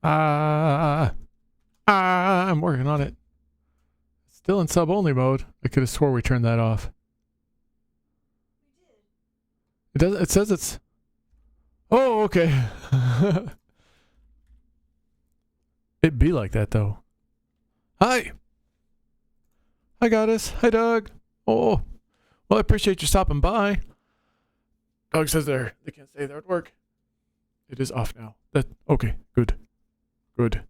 I'm working on it. Still in sub-only mode. I could have swore we turned that off. It does. It says it's... Oh, okay. It'd be like that, though. Hi. Hi, Goddess. Hi, Doug. Oh. Well, I appreciate you stopping by. Doug says they can't stay there at work. It is off now. Okay, good. Good.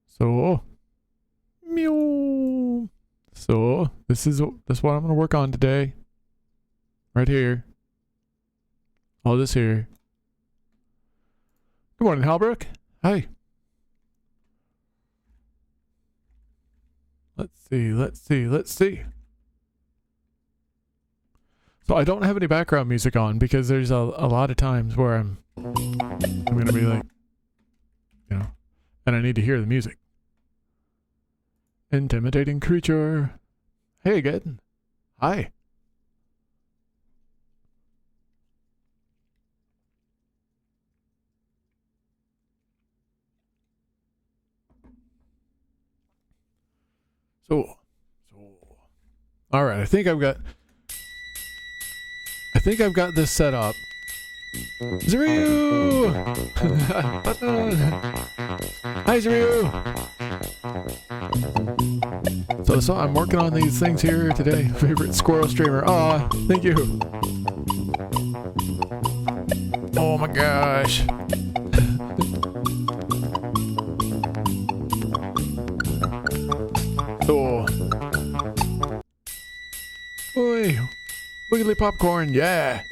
So, meow. So, this is what I'm going to work on today. Right here. All this here. Good morning, Halbrook. Hi. Let's see. So I don't have any background music on because there's a lot of times where I'm going to be like, you know, and I need to hear the music. Intimidating creature. Hey again. Hi. So, all right. I think I've got this set up. Zryu! Hi, Zryu! So I'm working on these things here today. Favorite squirrel streamer. Aw, thank you. Oh my gosh. Oh. Oi. Wiggly popcorn, yeah.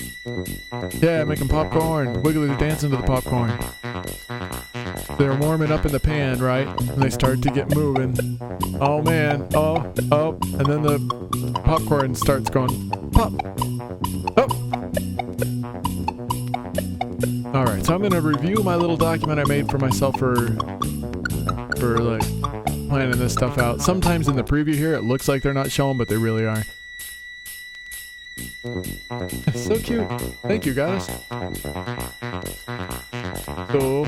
Yeah, making popcorn. Wiggly's dancing to the popcorn. They're warming up in the pan, right? And they start to get moving. Oh man, oh. And then the popcorn starts going, pop. Oh. Alright, so I'm going to review my little document I made for myself for like planning this stuff out. Sometimes in the preview here it looks like they're not showing, but they really are. So cute. Thank you, guys. So,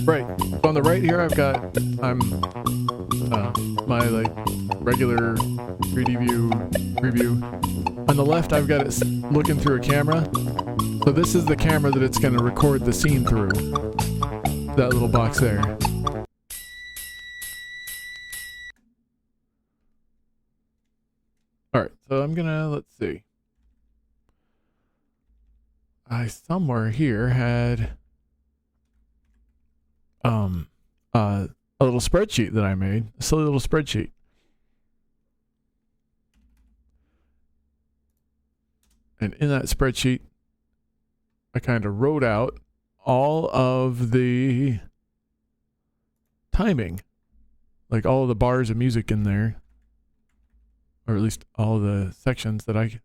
right. So on the right here, I'm my like regular 3D view preview. On the left, I've got it looking through a camera. So this is the camera that it's going to record the scene through. That little box there. Alright, so I'm gonna, let's see. I somewhere here had a little spreadsheet that I made. A silly little spreadsheet. And in that spreadsheet, I kind of wrote out all of the timing. Like all of the bars of music in there. Or at least all the sections that I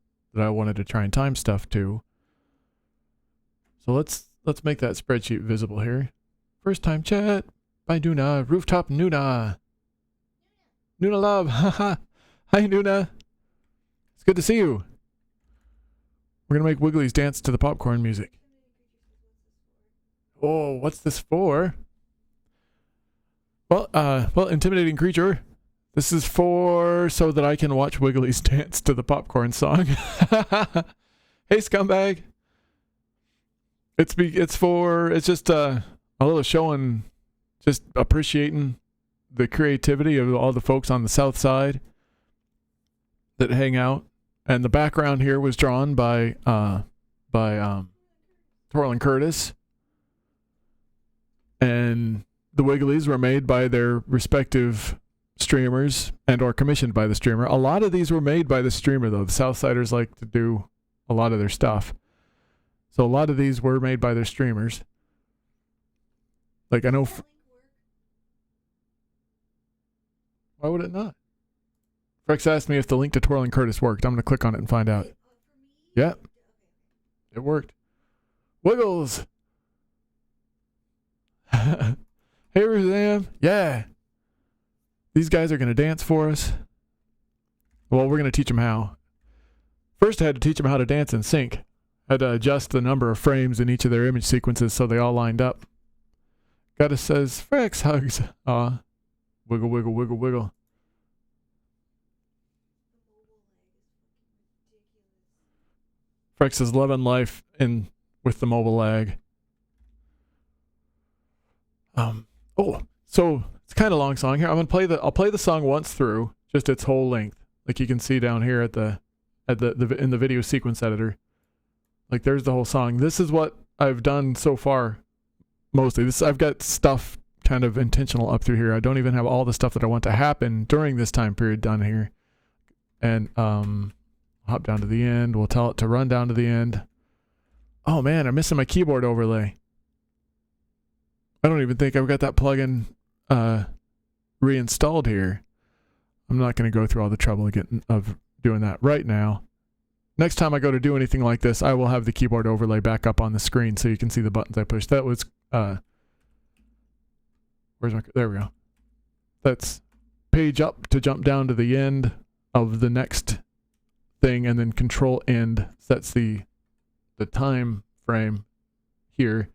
wanted to try and time stuff to. So let's make that spreadsheet visible here. First time chat by Nuna, Rooftop Nuna. Nuna love, haha. Hi Nuna. It's good to see you. We're gonna make Wigglies dance to the popcorn music. Oh, what's this for? Well, intimidating creature. This is for so that I can watch Wigglies dance to the popcorn song. Hey, scumbag. It's just a little showing, just appreciating the creativity of all the folks on the south side that hang out. And the background here was drawn by Torlin Curtis. And the Wigglies were made by their respective streamers and or commissioned by the streamer. A lot of these were made by the streamer though. The Southsiders like to do a lot of their stuff. So a lot of these were made by their streamers. Like I know... Why would it not? Frex asked me if the link to Twirling Curtis worked. I'm going to click on it and find out. Yep. It worked. Wiggles! Hey, Roseanne. Yeah. These guys are going to dance for us. Well, we're going to teach them how. First, I had to teach them how to dance in sync. Had to adjust the number of frames in each of their image sequences so they all lined up. Gotta says, Frex hugs. Wiggle, wiggle, wiggle, wiggle. Frex is loving life with the mobile lag. So it's kind of a long song here. I'll play the song once through, just its whole length, like you can see down here in the video sequence editor. Like there's the whole song. This is what I've done so far. Mostly I've got stuff kind of intentional up through here. I don't even have all the stuff that I want to happen during this time period done here. And hop down to the end. We'll tell it to run down to the end. Oh man, I'm missing my keyboard overlay. I don't even think I've got that plugin reinstalled here. I'm not going to go through all the trouble of doing that right now. Next time I go to do anything like this, I will have the keyboard overlay back up on the screen so you can see the buttons I pushed. That was there we go. That's page up to jump down to the end of the next thing, and then control end sets the time frame here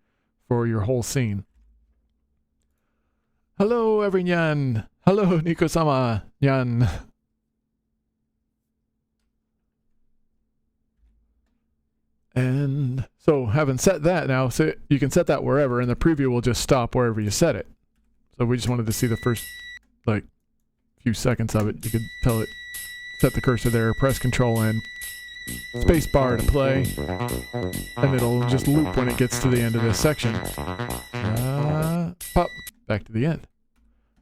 for your whole scene. Hello everyone. Hello Nico-sama. Nyan. And so having set that now, so you can set that wherever, and the preview will just stop wherever you set it. So we just wanted to see the first few seconds of it. You could tell it, set the cursor there, press Control and space bar to play, and it'll just loop when it gets to the end of this section. Pop, back to the end.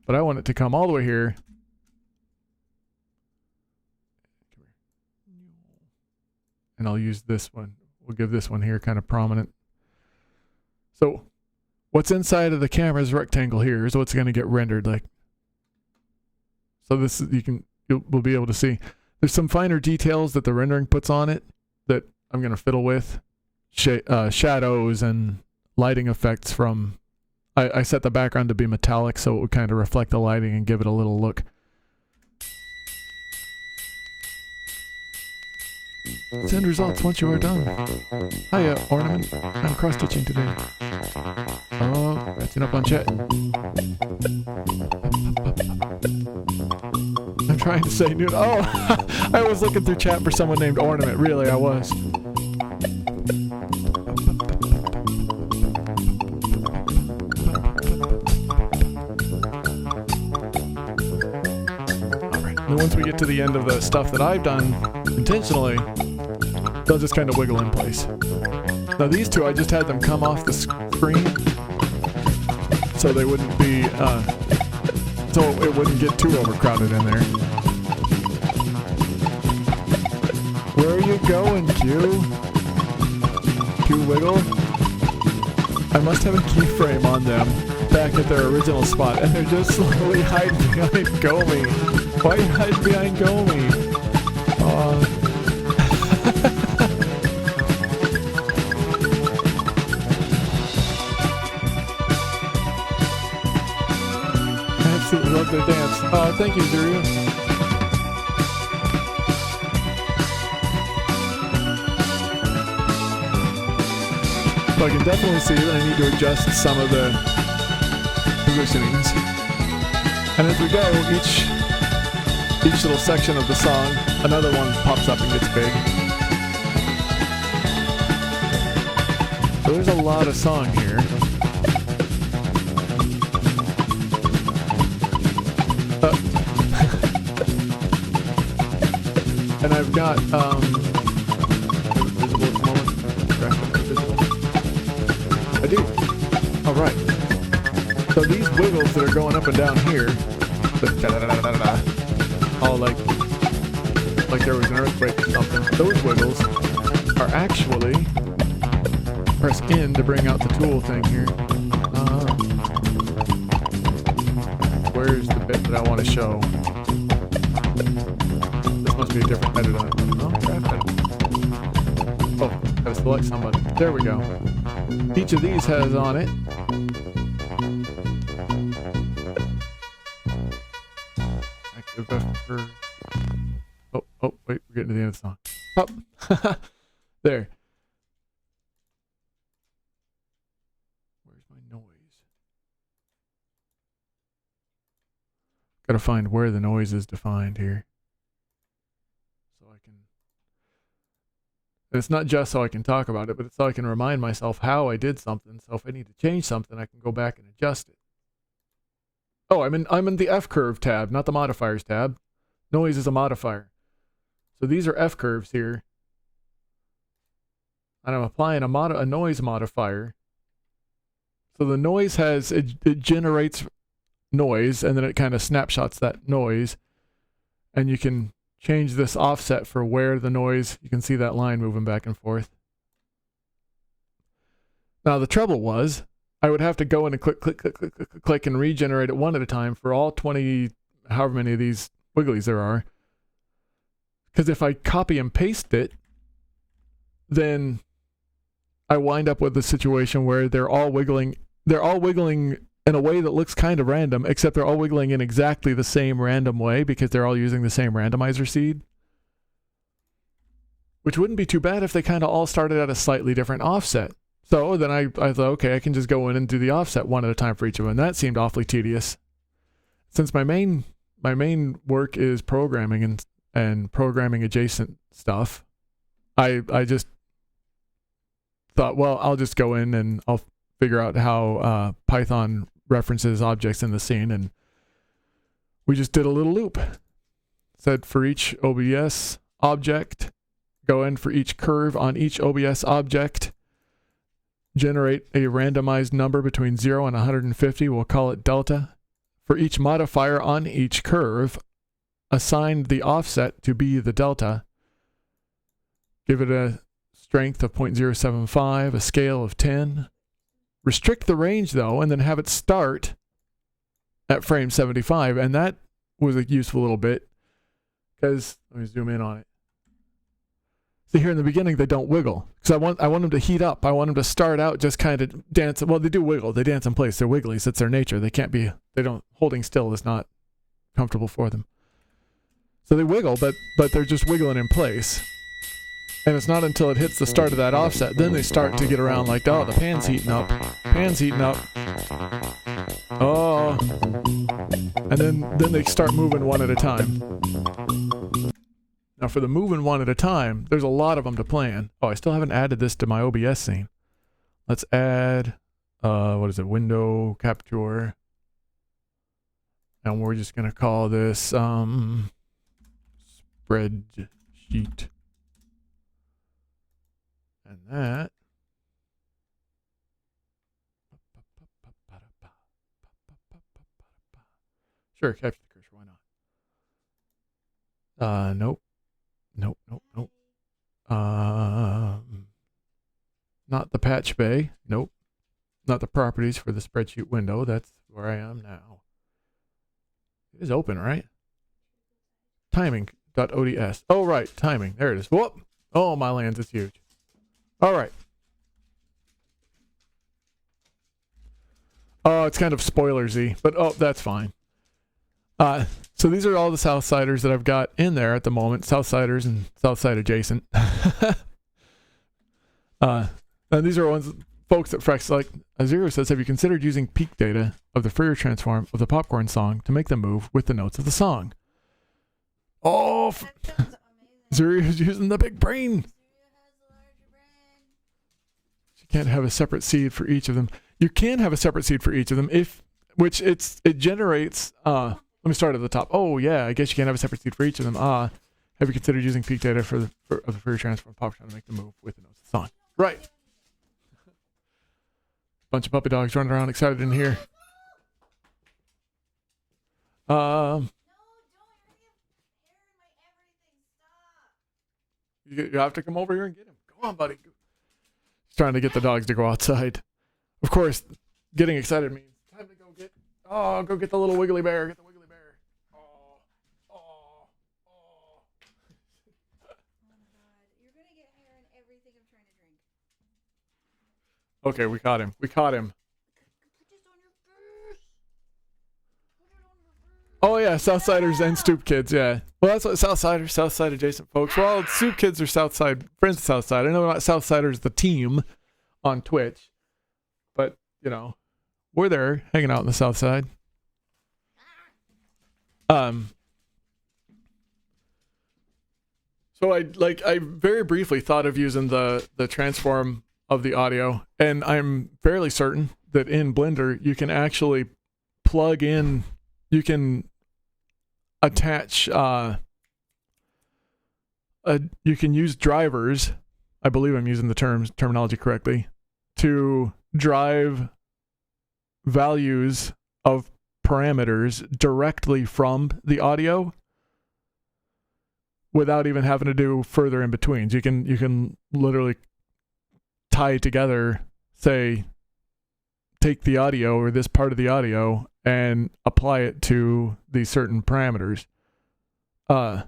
But I want it to come all the way here. And I'll use this one. We'll give this one here kind of prominent. So what's inside of the camera's rectangle here is what's going to get rendered like. So this is, we'll be able to see. There's some finer details that the rendering puts on it that I'm going to fiddle with. Shadows and lighting effects from, I set the background to be metallic so it would kind of reflect the lighting and give it a little look. Send results once you are done. Hiya, Ornament. I'm cross-stitching today. Oh, catching up on chat. I'm trying to say new. Oh, I was looking through chat for someone named Ornament. Really, I was. Alright, and once we get to the end of the stuff that I've done intentionally, they'll just kind of wiggle in place. Now these two, I just had them come off the screen so they wouldn't be, so it wouldn't get too overcrowded in there. Where are you going, Q? Q Wiggle? I must have a keyframe on them back at their original spot, and they're just slowly hiding behind Gomi. Why you hide behind Gomi? Absolutely love their dance. Thank you, Zuru. So I can definitely see that I need to adjust some of the positionings. And as we go, each little section of the song, another one pops up and gets big. So there's a lot of song here. And I've got, visible at the moment. I do. Alright. So these wiggles that are going up and down here, all like there was an earthquake or something, those wiggles are actually, press in to bring out the tool thing here. Where's the bit that I want to show? Must be a different edit on it. Oh, gotta select somebody. There we go. Each of these has on it. Active vector. Oh, wait, we're getting to the end of the song. Up. There. Gotta find where the noise is defined here. So I can... And it's not just so I can talk about it, but it's so I can remind myself how I did something. So if I need to change something, I can go back and adjust it. Oh, I'm in the F curve tab, not the modifiers tab. Noise is a modifier. So these are F curves here. And I'm applying a noise modifier. So the noise it generates noise, and then it kind of snapshots that noise. And you can change this offset for where the noise, you can see that line moving back and forth. Now the trouble was, I would have to go in and click and regenerate it one at a time for all 20, however many of these Wigglies there are. Because if I copy and paste it, then I wind up with a situation where they're all wiggling in a way that looks kind of random, except they're all wiggling in exactly the same random way because they're all using the same randomizer seed. Which wouldn't be too bad if they kind of all started at a slightly different offset. So then I thought, okay, I can just go in and do the offset one at a time for each of them. And that seemed awfully tedious. Since my main work is programming and programming adjacent stuff, I just thought, well, I'll just go in and I'll figure out how Python references objects in the scene, and we just did a little loop. Said for each OBS object, go in for each curve on each OBS object, generate a randomized number between 0 and 150, we'll call it delta. For each modifier on each curve, assign the offset to be the delta. Give it a strength of 0.075, a scale of 10. Restrict the range, though, and then have it start at frame 75. And that was a useful little bit because, let me zoom in on it. See, here in the beginning, they don't wiggle. Because I want them to heat up. I want them to start out just kind of dance. Well, they do wiggle. They dance in place. They're Wigglies. That's their nature. Holding still is not comfortable for them. So they wiggle, but they're just wiggling in place. And it's not until it hits the start of that offset, then they start to get around like, oh, the pan's heating up. Pan's heating up. Oh. And then they start moving one at a time. Now for the moving one at a time, there's a lot of them to plan. Oh, I still haven't added this to my OBS scene. Let's add, window capture. And we're just going to call this spreadsheet. And that. Sure, capture the cursor, why not? Nope. Not the patch bay. Nope. Not the properties for the spreadsheet window. That's where I am now. It is open, right? Timing.ods. Oh, right. Timing. There it is. Whoop. Oh, my lands. It's huge. All right. Oh, it's kind of spoilersy, but oh, that's fine. So these are all the Southsiders that I've got in there at the moment. Southsiders and Southside adjacent. And these are ones, folks that Frex, like Azero says, have you considered using peak data of the Fourier transform of the popcorn song to make them move with the notes of the song? Oh, Zuri is using the big brain. You can't have a separate seed for each of them. You can have a separate seed for each of them it generates, let me start at the top. Oh yeah, I guess you can have a separate seed for each of them. Have you considered using peak data of the Fourier transform of popcorn to make them move with the notes of the song? Right. Bunch of puppy dogs running around excited in here. You have to come over here and get him. Come on, buddy. He's trying to get the dogs to go outside. Of course, getting excited means time to go get the little wiggly bear. Get the wiggly bear. Oh. Oh my god. You're gonna get hair in everything I'm trying to drink. Okay, we caught him. Put this on your face. Put it on your face. Oh yeah, Southsiders and Stoop Kids, yeah. Well, that's what Southside adjacent folks. Well, Stoop Kids are Southside, friends of Southside. I know not Southsiders, the team on Twitch. But, we're there hanging out on the South Side. So I very briefly thought of using the transform of the audio, and I'm fairly certain that in Blender you can actually plug in, you can attach, you can use drivers, I believe I'm using the terminology correctly, to drive values of parameters directly from the audio without even having to do further in betweens. You can literally tie together, say, take the audio or this part of the audio and apply it to these certain parameters. But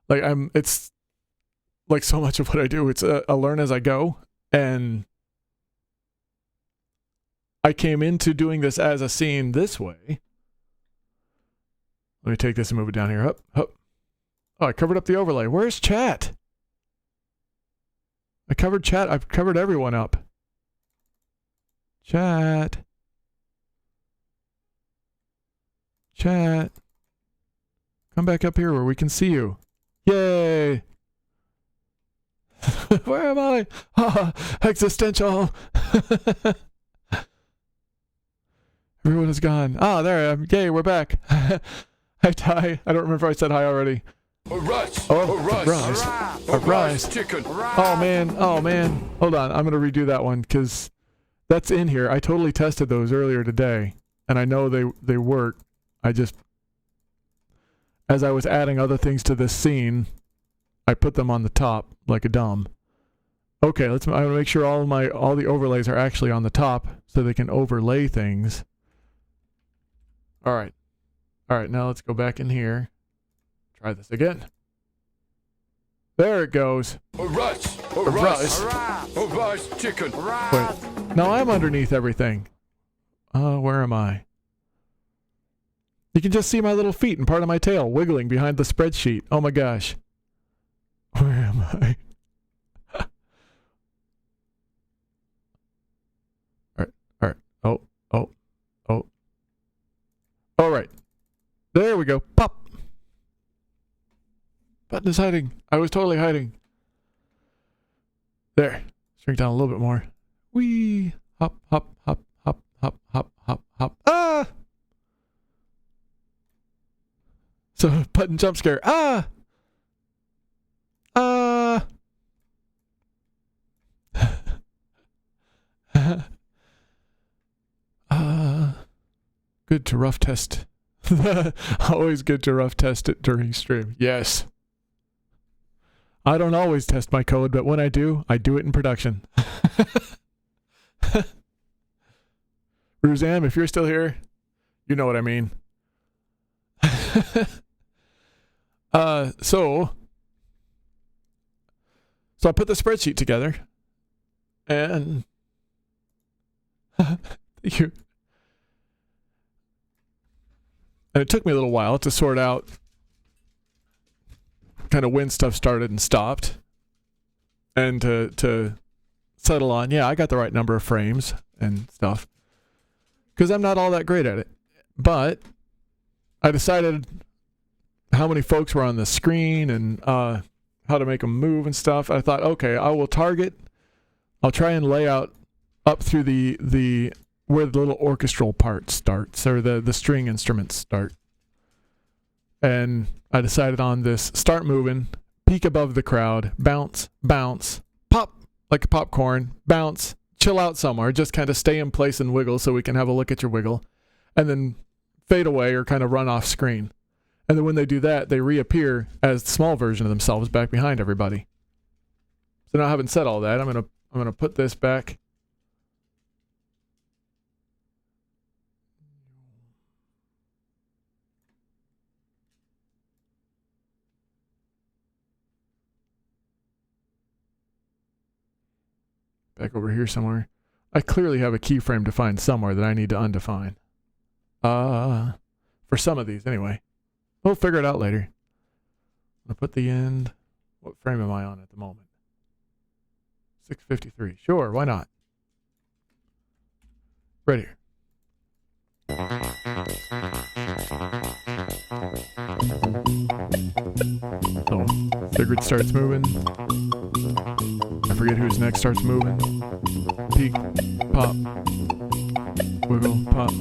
like it's like so much of what I do, it's a learn as I go, and I came into doing this as a scene this way. Let me take this and move it down here. Up, up. Oh, I covered up the overlay. Where's chat? I covered chat. I've covered everyone up. Chat. Chat. Come back up here where we can see you. Yay! Where am I? Ah, existential. Everyone is gone. Ah, there I am. Yay, we're back. Hi, Ty. I don't remember if I said hi already. Arise! Oh, Arise! Arise. Chicken! Oh, man. Oh, man. Hold on. I'm going to redo that one because that's in here. I totally tested those earlier today, and I know they work. I just, as I was adding other things to this scene, I put them on the top like a dumb. Okay, I'm going to make sure all the overlays are actually on the top so they can overlay things. All right. All right, now let's go back in here. Try this again. There it goes. Arise! Arise. Arise! Chicken! Wait. Now I'm underneath everything. Where am I? You can just see my little feet and part of my tail wiggling behind the spreadsheet. Oh my gosh. Where am I? All right. Oh. All right. There we go. Pop. Button is hiding. I was totally hiding. There. Shrink down a little bit more. Whee. Hop, hop, hop, hop, hop, hop, hop, hop. Ah! So, button jump scare. Ah! Ah! Good to rough test. Always good to rough test it during stream. Yes. I don't always test my code, but when I do it in production. Ruzam, if you're still here, you know what I mean. So I put the spreadsheet together, and thank you. And it took me a little while to sort out kind of when stuff started and stopped, and to settle on, yeah, I got the right number of frames and stuff, because I'm not all that great at it. But I decided how many folks were on the screen and how to make them move and stuff. I thought, okay, I'll try and lay out up through the where the little orchestral part starts, or the string instruments start. And I decided on this: start moving, peak above the crowd, bounce, bounce, pop like a popcorn, bounce, chill out somewhere, just kind of stay in place and wiggle so we can have a look at your wiggle, and then fade away or kind of run off screen. And then when they do that, they reappear as the small version of themselves back behind everybody. So now, having said all that, I'm gonna put this back. Back over here somewhere. I clearly have a keyframe defined somewhere that I need to undefine. For some of these, anyway. We'll figure it out later. I'll put the end. What frame am I on at the moment? 653. Sure, why not? Right here. So Sigrid starts moving. I forget who's next starts moving. Peek, pop, wiggle, pop.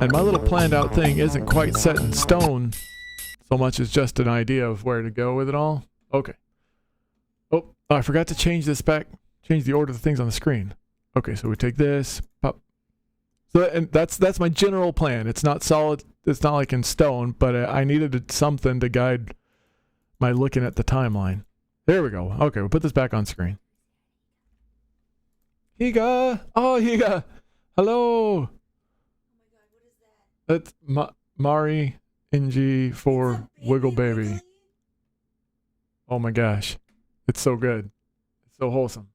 And my little planned out thing isn't quite set in stone so much as just an idea of where to go with it all. Okay. Oh, I forgot to change this back, change the order of the things on the screen. Okay, so we take this, pop. So and that's my general plan. It's not solid, it's not like in stone, but I needed something to guide my looking at the timeline. There we go. Okay, we'll put this back on screen. Higa! Oh, Higa! Hello! That's Mari NG for Wiggle Baby. Oh my gosh. It's so good. It's so wholesome.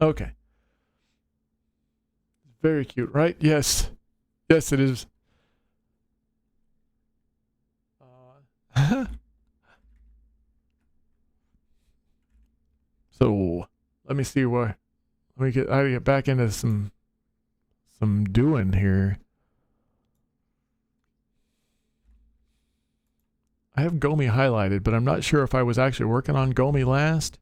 Okay. Very cute, right? Yes. Yes, it is. So, let me see what. I get back into some doing here. I have Gomi highlighted, but I'm not sure if I was actually working on Gomi last.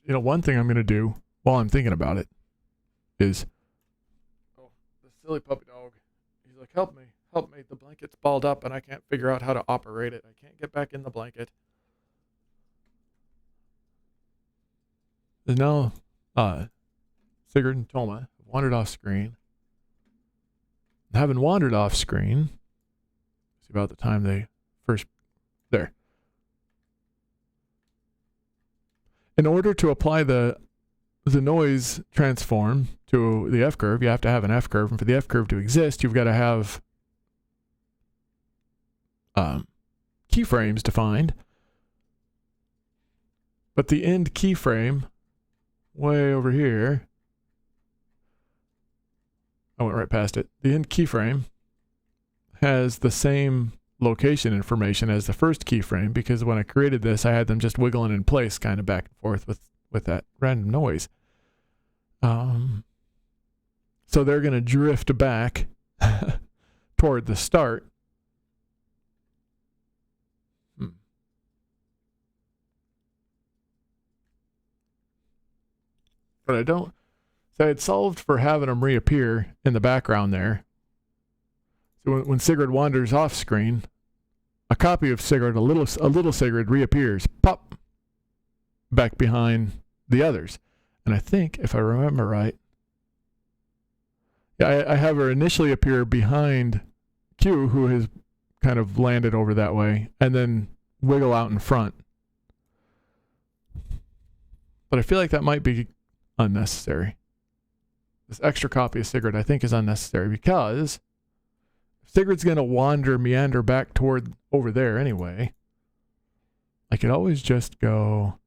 You know, one thing I'm going to do while I'm thinking about it is, oh, the silly puppy dog. He's like, help me. The blanket's balled up and I can't figure out how to operate it. I can't get back in the blanket. And now, Sigurd and Toma have wandered off screen. Having wandered off screen, see about the time they first, there. In order to apply the noise transform to the F-curve, you have to have an F-curve. And for the F-curve to exist, you've got to have keyframes defined. But the end keyframe, way over here, I went right past it. The end keyframe has the same location information as the first keyframe, because when I created this, I had them just wiggling in place kind of back and forth with that random noise. So they're going to drift back toward the start. But I don't. So I had solved for having them reappear in the background there. So when Sigurd wanders off screen, a copy of Sigurd, a little Sigurd reappears, pop, back behind the others. And I think, if I remember right, yeah, I have her initially appear behind Q, who has kind of landed over that way, and then wiggle out in front. But I feel like that might be unnecessary. This extra copy of Sigurd, I think, is unnecessary because Sigurd's going to meander back toward over there anyway. I could always just go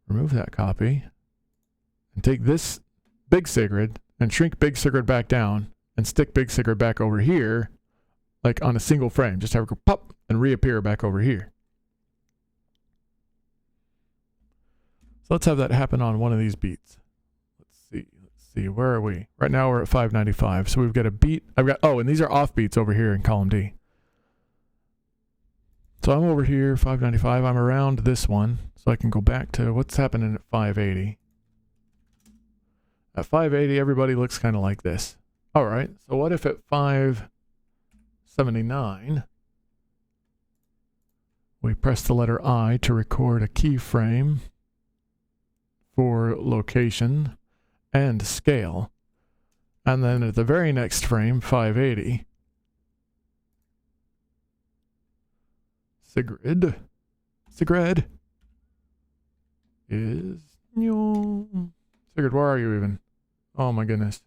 remove that copy and take this big Sigurd and shrink big Sigurd back down and stick big Sigurd back over here, like on a single frame. Just have her go pop and reappear back over here. So let's have that happen on one of these beats. Let's see, where are we? Right now we're at 595. So we've got a beat. And these are off beats over here in column D. So I'm over here, 595. I'm around this one. So I can go back to what's happening at 580. At 580, everybody looks kind of like this. All right. So what if at 579, we press the letter I to record a keyframe for location and scale. And then at the very next frame, 580. Sigrid is... Sigrid, where are you even? Oh my goodness.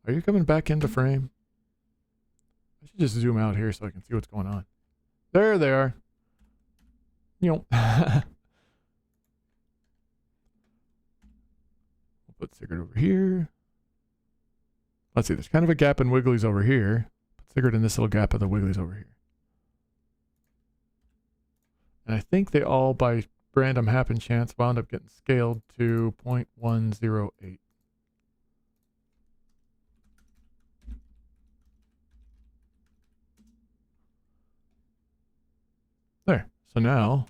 Are you coming back into frame? I should just zoom out here so I can see what's going on. There they are. We'll put Sigrid over here. Let's see, there's kind of a gap in Wigglies over here. Put Sigrid in this little gap of the Wigglies over here. And I think they all, by random happen chance, wound up getting scaled to 0.108. There. So now,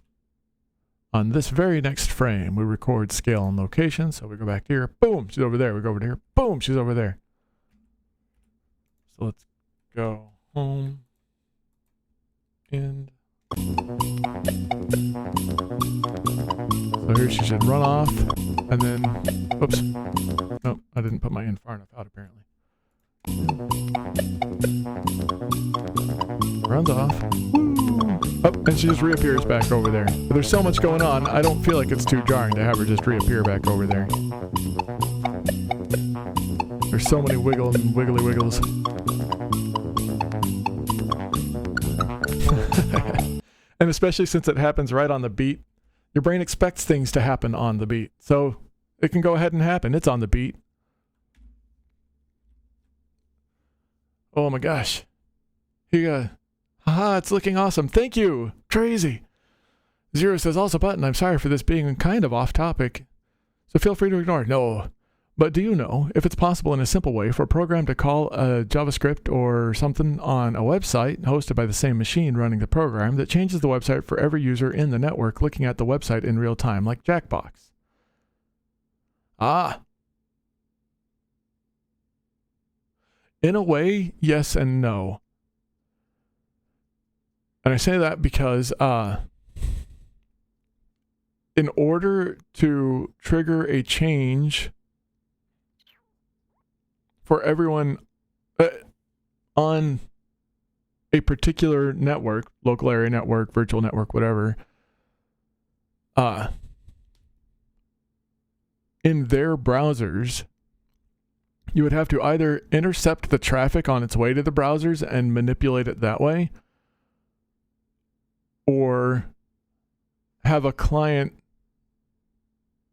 on this very next frame, we record scale and location. So we go back here. Boom, she's over there. We go over here. Boom, she's over there. So let's go home. And so here she should run off. And then, oops. Nope, I didn't put my in far enough out apparently. Runs off. Oh, and she just reappears back over there. But there's so much going on, I don't feel like it's too jarring to have her just reappear back over there. There's so many wiggle and wiggly wiggles. And especially since it happens right on the beat, your brain expects things to happen on the beat. So it can go ahead and happen. It's on the beat. Oh my gosh. Haha, it's looking awesome. Thank you. Crazy. Zero says, also button, I'm sorry for this being kind of off topic, so feel free to ignore it. No. But do you know if it's possible in a simple way for a program to call a JavaScript or something on a website hosted by the same machine running the program that changes the website for every user in the network looking at the website in real time, like Jackbox? Ah. In a way, yes and no. And I say that because in order to trigger a change for everyone on a particular network, local area network, virtual network, whatever, in their browsers, you would have to either intercept the traffic on its way to the browsers and manipulate it that way, or have a client,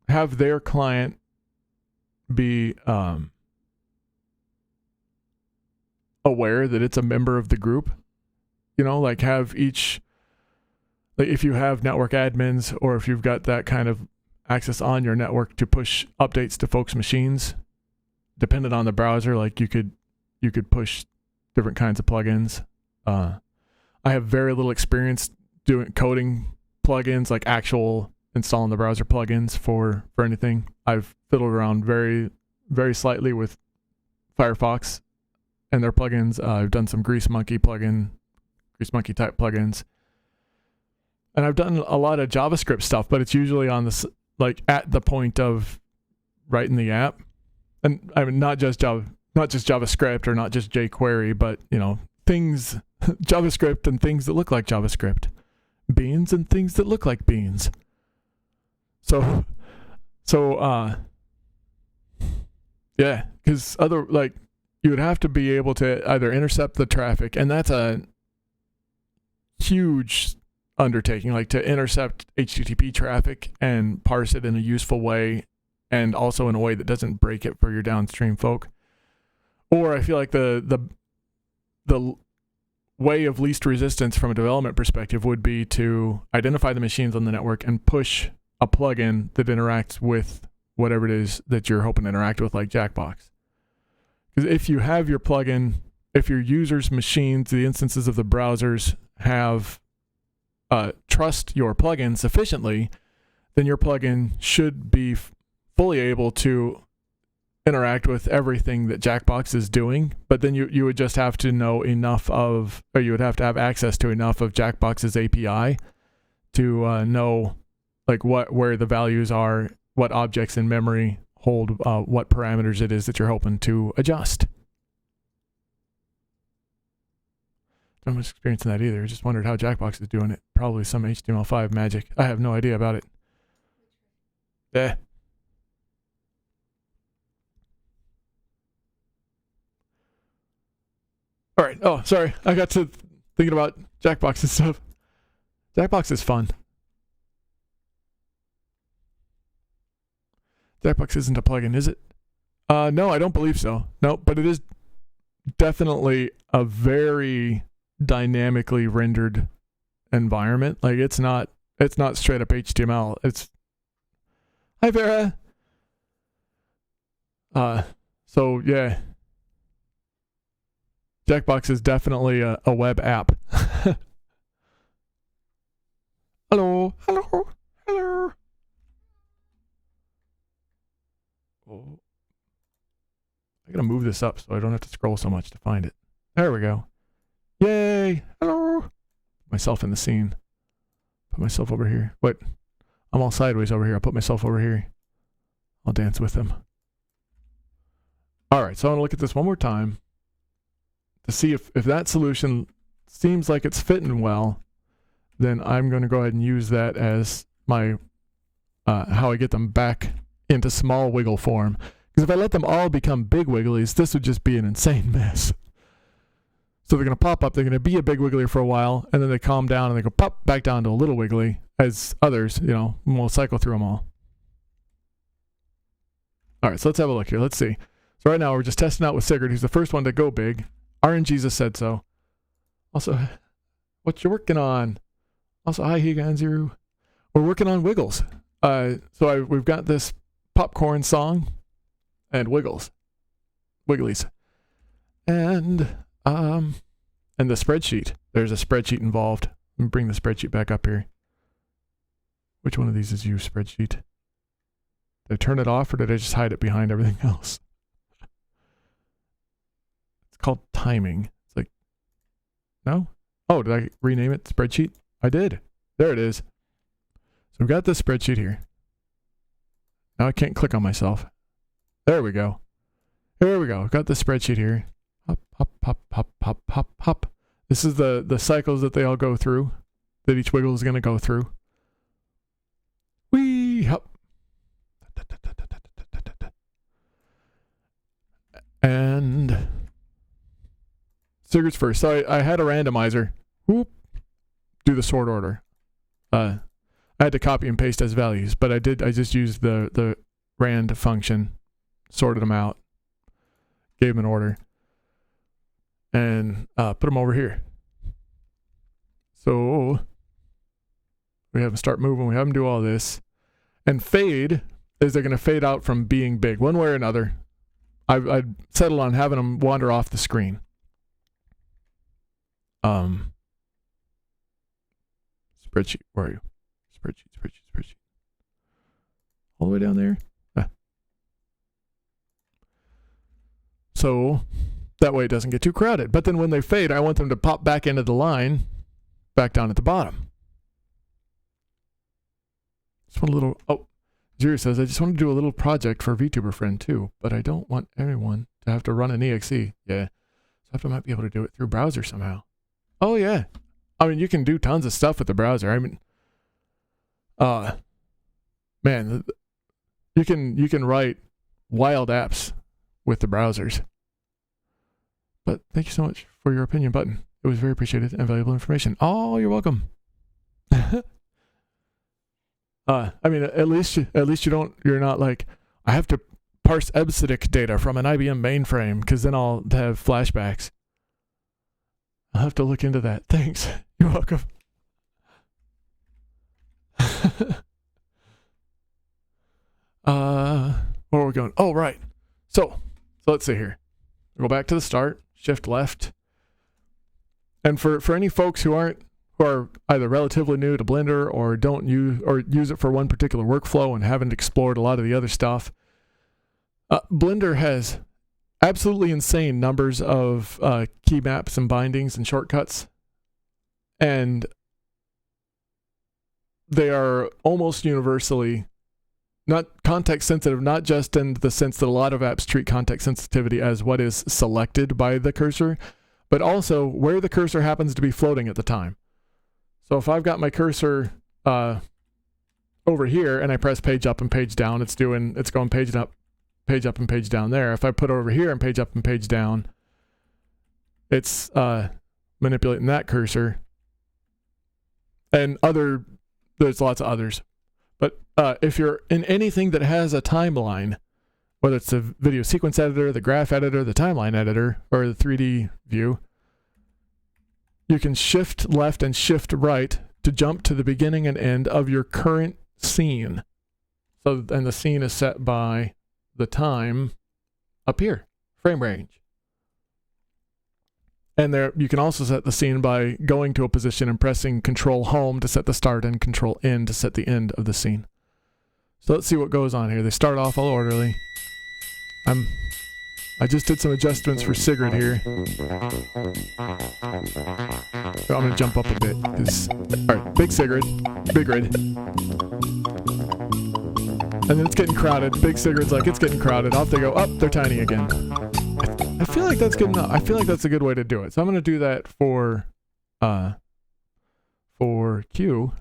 have their client be aware that it's a member of the group. You know, like have each, like if you have network admins or if you've got that kind of access on your network to push updates to folks' machines, dependent on the browser, like you could push different kinds of plugins. I have very little experience doing coding plugins, like actual installing the browser plugins for anything. I've fiddled around very, very slightly with Firefox and their plugins. I've done some Grease Monkey type plugins. And I've done a lot of JavaScript stuff, but it's usually on this, like at the point of writing the app. And I mean, not just JavaScript or not just jQuery, but you know, things, JavaScript and things that look like JavaScript, beans and things that look like beans. So yeah, because you would have to be able to either intercept the traffic, and that's a huge undertaking, like to intercept HTTP traffic and parse it in a useful way, and also in a way that doesn't break it for your downstream folk. Or I feel like the way of least resistance from a development perspective would be to identify the machines on the network and push a plugin that interacts with whatever it is that you're hoping to interact with, like Jackbox. Because if you have your plugin, if your users' machines, the instances of the browsers have trust your plugin sufficiently, then your plugin should be fully able to interact with everything that Jackbox is doing. But then you would just have to know enough of, or you would have to have access to enough of Jackbox's API to know like where the values are, what objects in memory hold what parameters it is that you're hoping to adjust. Don't have much experience in that either. Just wondered how Jackbox is doing it. Probably some HTML5 magic. I have no idea about it. Yeah. All right. Oh, sorry. I got to thinking about Jackbox and stuff. Jackbox is fun. Jackbox isn't a plugin, is it? No, I don't believe so. No, but it is definitely a very dynamically rendered environment. Like it's not straight up HTML. It's hi Vera. So yeah. Jackbox is definitely a web app. Hello. Oh. I gotta move this up so I don't have to scroll so much to find it. There we go. Yay! Hello! Put myself in the scene. Put myself over here. Wait. I'm all sideways over here. I'll put myself over here. I'll dance with them. Alright, so I want to look at this one more time to see if that solution seems like it's fitting well. Then I'm going to go ahead and use that as my how I get them back into small wiggle form. Because if I let them all become big wigglies, this would just be an insane mess. So they're going to pop up, they're going to be a big wiggly for a while, and then they calm down and they go pop back down to a little wiggly, as others, we'll cycle through them all. All right, so let's have a look here. Let's see. So right now we're just testing out with Sigurd, who's the first one to go big. RNGesus said so. Also, what you working on? Also, hi, Higanziru. We're working on Wiggles. We've got this popcorn song and Wigglies. And the spreadsheet. There's a spreadsheet involved. Let me bring the spreadsheet back up here. Which one of these is you, spreadsheet? Did I turn it off or did I just hide it behind everything else? It's called timing. It's like, no? Oh, did I rename it spreadsheet? I did. There it is. So we've got this spreadsheet here. Now I can't click on myself. There we go. Here we go. I've got the spreadsheet here. Hop, hop, hop, hop, hop, hop, hop. This is the cycles that they all go through, that each wiggle is going to go through. Wee, hop. And Sigurd's first. So I had a randomizer. Whoop. Do the sort order. I had to copy and paste as values, but I just used the rand function, sorted them out, gave them an order, and put them over here. So we have them start moving, we have them do all this, and fade is they're going to fade out from being big one way or another. I'd settle on having them wander off the screen. Spreadsheet, where are you? Spreadsheet. All the way down there. So that way it doesn't get too crowded. But then when they fade, I want them to pop back into the line, back down at the bottom. Just want a little, Zero says, I just want to do a little project for a VTuber friend too, but I don't want everyone to have to run an EXE. Yeah. So I might be able to do it through browser somehow. Oh yeah. I mean, you can do tons of stuff with the browser. I mean, man, you can write wild apps with the browsers. But thank you so much for your opinion button. It was very appreciated and valuable information. Oh, you're welcome. I mean, at least you're not like, I have to parse EBCDIC data from an IBM mainframe because then I'll have flashbacks. I'll have to look into that. Thanks. You're welcome. Where are we going? Oh, right. So let's see here. Go back to the start, shift left. And for any folks who are either relatively new to Blender or don't use it for one particular workflow and haven't explored a lot of the other stuff, Blender has absolutely insane numbers of key maps and bindings and shortcuts. And they are almost universally not context sensitive, not just in the sense that a lot of apps treat context sensitivity as what is selected by the cursor, but also where the cursor happens to be floating at the time. So if I've got my cursor over here and I press page up and page down, it's going page up and page down there. If I put it over here and page up and page down, it's manipulating that cursor. And there's lots of others. But if you're in anything that has a timeline, whether it's the video sequence editor, the graph editor, the timeline editor, or the 3D view, you can shift left and shift right to jump to the beginning and end of your current scene. And the scene is set by the time up here, frame range. And there, you can also set the scene by going to a position and pressing Control Home to set the start and Control End to set the end of the scene. So let's see what goes on here. They start off all orderly. I just did some adjustments for Sigrid here. So I'm going to jump up a bit. Alright, big Sigrid. And then it's getting crowded. Big Sigrid's like, it's getting crowded. Off they go. Up, they're tiny again. I feel like that's good enough. I feel like that's a good way to do it. So I'm going to do that for Q.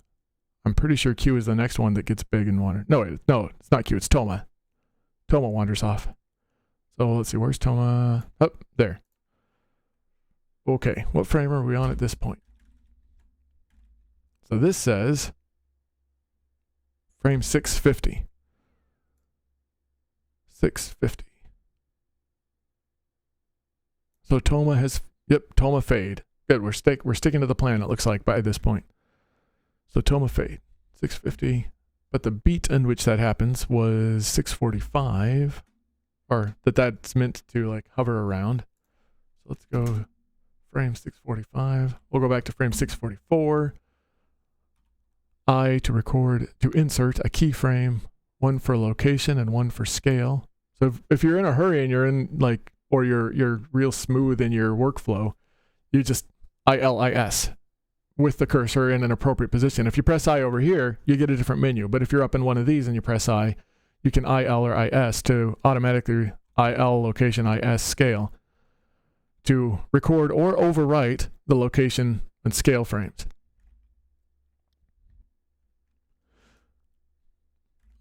I'm pretty sure Q is the next one that gets big and wanders. No, it's not Q. It's Toma. Toma wanders off. So let's see. Where's Toma? Oh, there. Okay. What frame are we on at this point? So this says frame 650. 650. So Toma Toma fade. Good, we're sticking to the plan, it looks like, by this point. So Toma fade, 650. But the beat in which that happens was 645, or that's meant to like hover around. So let's go frame 645. We'll go back to frame 644. To insert a keyframe, one for location and one for scale. So if you're in a hurry and you're in or you're real smooth in your workflow, you just ILIS with the cursor in an appropriate position. If you press I over here, you get a different menu. But if you're up in one of these and you press I, you can IL or IS to automatically IL location, IS scale to record or overwrite the location and scale frames.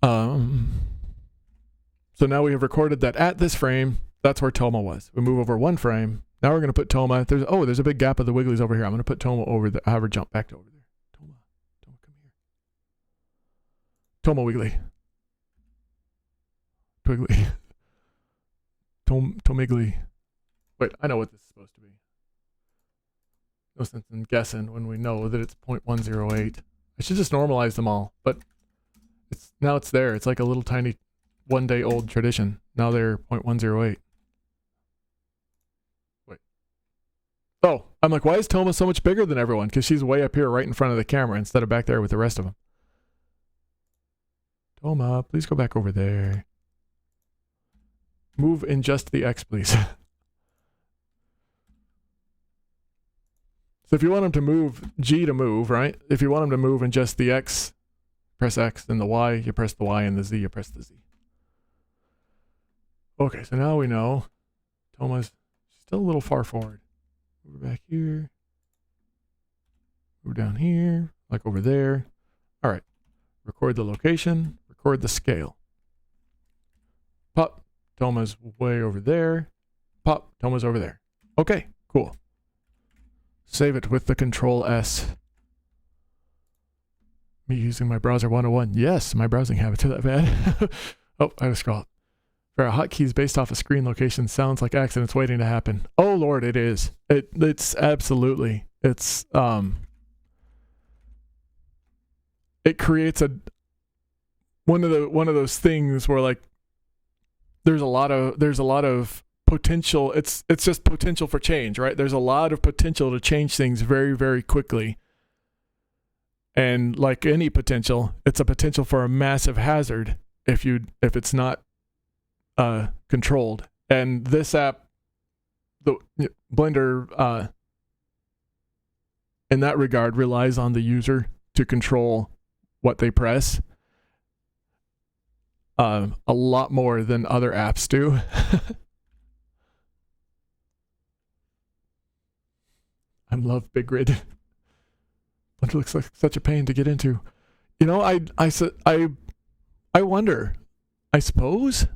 So now we have recorded that at this frame, that's where Toma was. We move over one frame. Now we're going to put Toma. There's a big gap of the Wigglies over here. I'm going to put Toma over there. Have her jump back to over there. Toma, come here. Toma Wiggly. Twiggly. Tomigly. Wait, I know what this is supposed to be. No sense in guessing when we know that it's 0.108. I should just normalize them all, but now it's there. It's like a little tiny one-day-old tradition. Now they're 0.108. Wait. Oh, I'm like, why is Toma so much bigger than everyone? Because she's way up here right in front of the camera instead of back there with the rest of them. Toma, please go back over there. Move in just the X, please. So if you want them to move, G to move, right? If you want them to move in just the X, press X, then the Y, you press the Y, and the Z, you press the Z. Okay, so now we know Toma's still a little far forward. Move back here. Move down here, like over there. All right. Record the location. Record the scale. Pop. Toma's way over there. Pop. Toma's over there. Okay, cool. Save it with the Control S. Me using my browser 101. Yes, my browsing habits are that bad. Oh, I had to scroll up. For hotkeys based off of screen location sounds like accidents waiting to happen. Oh Lord, it is. It's absolutely. It's it creates one of those things where like there's a lot of potential. It's just potential for change, right? There's a lot of potential to change things very, very quickly. And like any potential, it's a potential for a massive hazard if it's not controlled. And this app, the Blender, in that regard, relies on the user to control what they press. a lot more than other apps do. I love Big Grid. It looks like such a pain to get into. You know, I wonder. I suppose.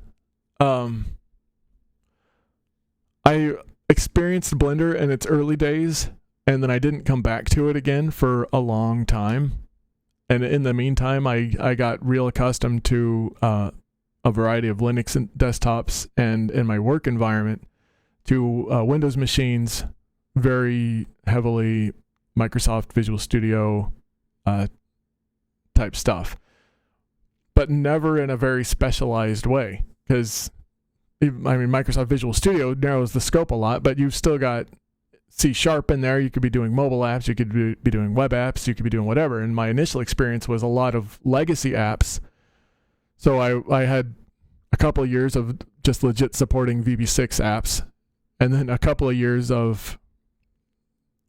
I experienced Blender in its early days, and then I didn't come back to it again for a long time. And in the meantime, I got real accustomed to a variety of Linux and desktops, and in my work environment to Windows machines, very heavily Microsoft Visual Studio type stuff, but never in a very specialized way, because Microsoft Visual Studio narrows the scope a lot, but you've still got C# in there. You could be doing mobile apps, you could be doing web apps, you could be doing whatever. And my initial experience was a lot of legacy apps. So I had a couple of years of just legit supporting VB6 apps, and then a couple of years of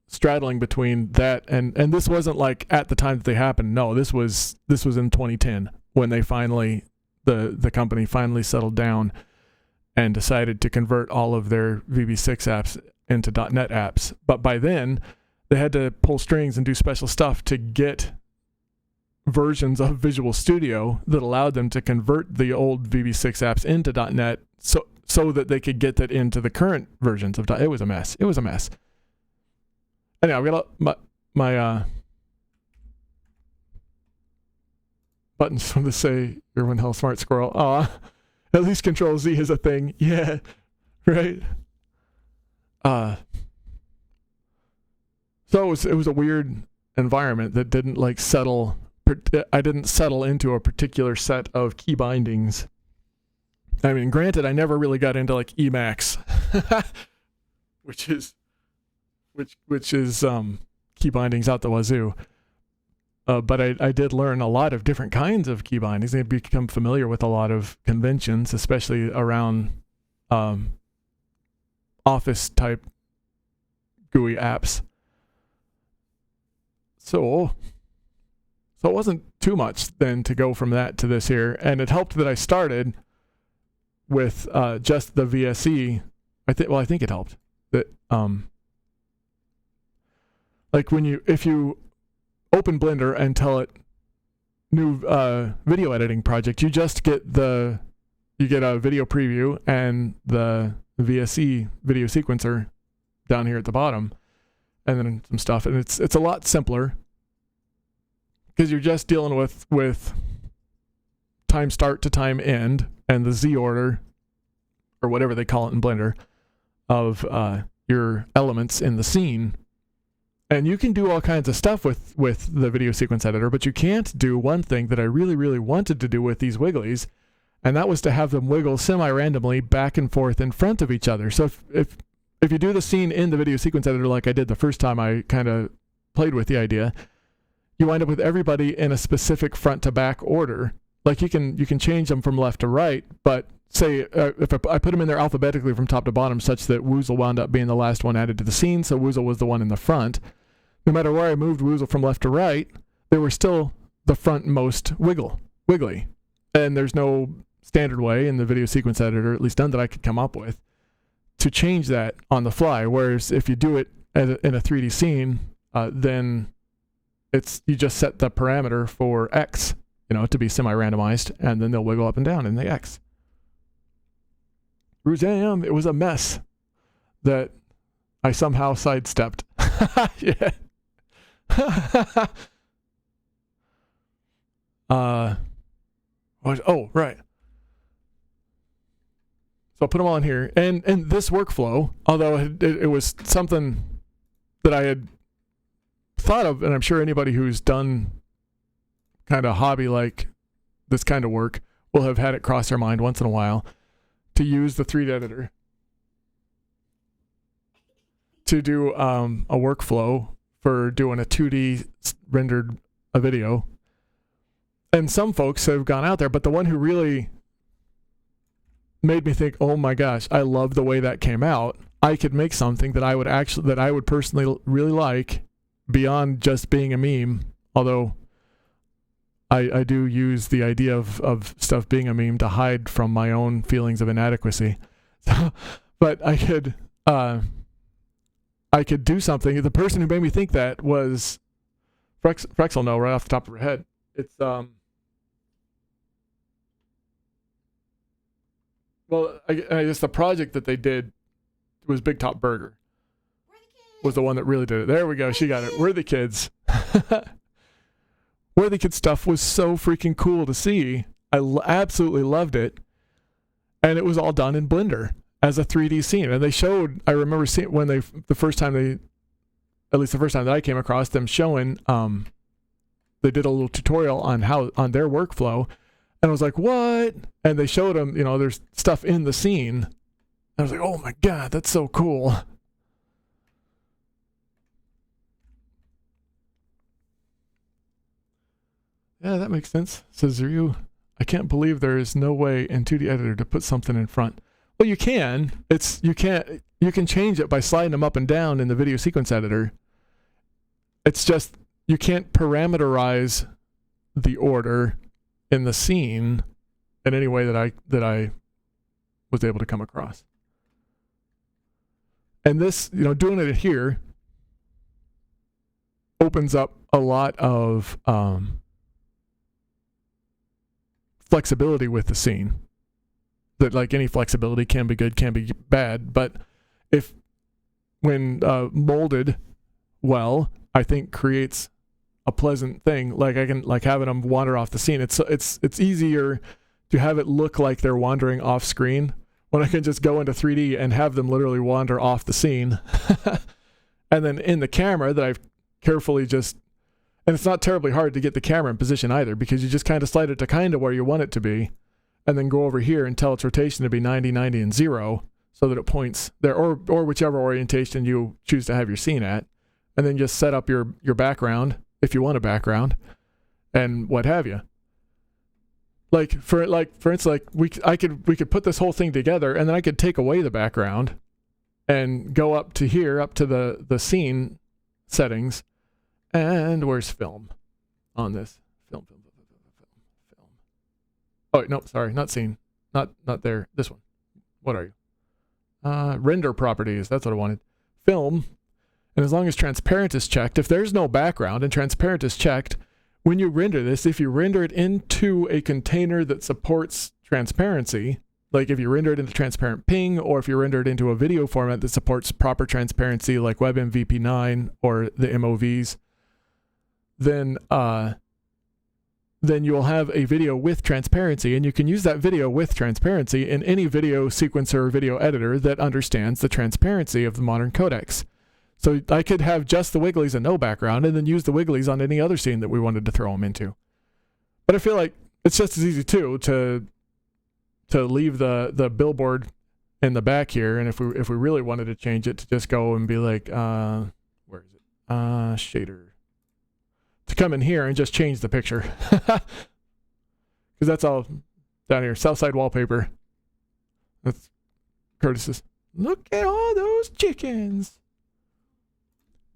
straddling between that and this wasn't like at the time that they happened. No, this was in 2010 when they finally the company finally settled down and decided to convert all of their VB6 apps into .NET apps. But by then, they had to pull strings and do special stuff to get versions of Visual Studio that allowed them to convert the old VB6 apps into .NET so that they could get that into the current versions of .NET. It was a mess. Anyhow, we got my buttons from the say you're one hell smart squirrel. At least Control Z is a thing. Yeah, right. So it was a weird environment that didn't like settle. I didn't settle into a particular set of key bindings. I mean, granted, I never really got into like Emacs, which is key bindings out the wazoo. But I did learn a lot of different kinds of key bindings. I've become familiar with a lot of conventions, especially around Office type GUI apps. So it wasn't too much then to go from that to this here, and it helped that I started with just the VSE. I think it helped that like if you open Blender and tell it new video editing project, you just get a video preview and the VSE video sequencer down here at the bottom, and then some stuff, and it's a lot simpler because you're just dealing with time start to time end and the Z order or whatever they call it in Blender of your elements in the scene. And you can do all kinds of stuff with the video sequence editor, but you can't do one thing that I really, really wanted to do with these Wigglies, and that was to have them wiggle semi-randomly back and forth in front of each other. So if you do the scene in the video sequence editor like I did the first time I kind of played with the idea, you wind up with everybody in a specific front to back order. Like you can change them from left to right, but say if I put them in there alphabetically from top to bottom such that Woozle wound up being the last one added to the scene, so Woozle was the one in the front. No matter where I moved Woozle from left to right, they were still the frontmost wiggly. And there's no standard way in the video sequence editor, at least none that I could come up with, to change that on the fly. Whereas if you do it in a 3D scene, then you just set the parameter for X, to be semi-randomized, and then they'll wiggle up and down in the X. Ruzam, it was a mess that I somehow sidestepped. Yeah. Right. So I'll put them all in here. And this workflow, although it was something that I had thought of, and I'm sure anybody who's done kind of hobby like this kind of work will have had it cross their mind once in a while, to use the 3D editor to do a workflow for doing a 2D rendered a video. And some folks have gone out there, but the one who really made me think, oh my gosh, I love the way that came out. I could make something that I would personally really like beyond just being a meme. Although I do use the idea of stuff being a meme to hide from my own feelings of inadequacy. But I could do something. The person who made me think that was Frex will know right off the top of her head. It's well, I guess the project that they did was Big Top Burger. Was the one that really did it. There we go. She got it. We're the kids. We're the Kids stuff was so freaking cool to see. I absolutely loved it. And it was all done in Blender as a 3D scene. And they showed, I remember seeing when the first time that I came across them showing, they did a little tutorial on their workflow. And I was like, what? And they showed them, there's stuff in the scene. And I was like, oh my God, that's so cool. Yeah, that makes sense, says Ryu. I can't believe there is no way in 2D editor to put something in front. Well, you can. You can change it by sliding them up and down in the video sequence editor. It's just you can't parameterize the order in the scene in any way that I was able to come across. And this, doing it here opens up a lot of flexibility with the scene. That like any flexibility can be good, can be bad, but when molded well, I think creates a pleasant thing. Like I can having them wander off the scene. It's easier to have it look like they're wandering off screen when I can just go into 3D and have them literally wander off the scene. And then in the camera that I've carefully and it's not terribly hard to get the camera in position either, because you just kind of slide it to kind of where you want it to be, and then go over here and tell its rotation to be 90, 90, and 0, so that it points there, or whichever orientation you choose to have your scene at, and then just set up your background, if you want a background, and what have you. For instance, we could put this whole thing together, and then I could take away the background, and go up to here, up to the scene settings. And where's film on this? Film. Oh, wait, no, sorry, not scene. Not there. This one. What are you? Render properties. That's what I wanted. Film. And as long as transparent is checked, if there's no background and transparent is checked, when you render this, if you render it into a container that supports transparency, like if you render it into transparent ping, or if you render it into a video format that supports proper transparency like WebMVP9 or the MOVs, then you will have a video with transparency, and you can use that video with transparency in any video sequencer or video editor that understands the transparency of the modern codecs. So I could have just the Wigglies and no background, and then use the Wigglies on any other scene that we wanted to throw them into. But I feel like it's just as easy too to leave the billboard in the back here, and if we really wanted to change it, to just go and be like, where is it? Shader. To come in here and just change the picture. Because that's all down here. Southside wallpaper. That's Curtis's. Look at all those chickens.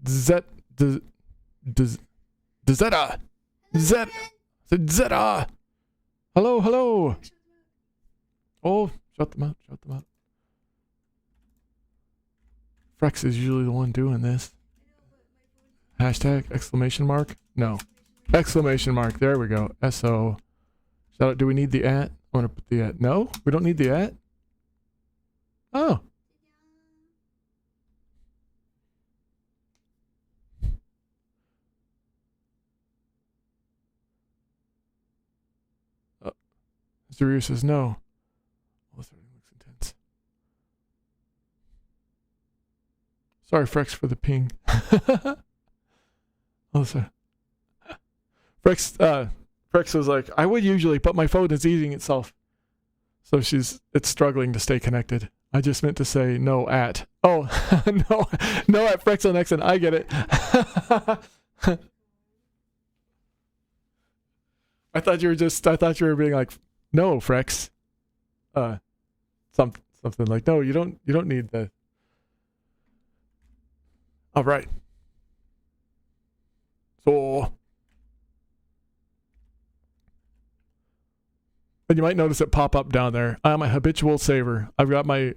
Zeta. Hello. Oh, shut them out. Frex is usually the one doing this. Hashtag exclamation mark? No. Exclamation mark. There we go. SO. So do we need the at? I want to put the at. No, we don't need the at. Oh. Zaru says no. Oh, this looks intense. Sorry, Frex, for the ping. Oh, sorry. Frex was like, I would usually, but my phone is eating itself. So it's struggling to stay connected. I just meant to say no at. Oh, no at Frex on X, and I get it. I thought you were being like, no, Frex. Something like, no, you don't need the. All right. So And you might notice it pop up down there. I'm a habitual saver. I've got my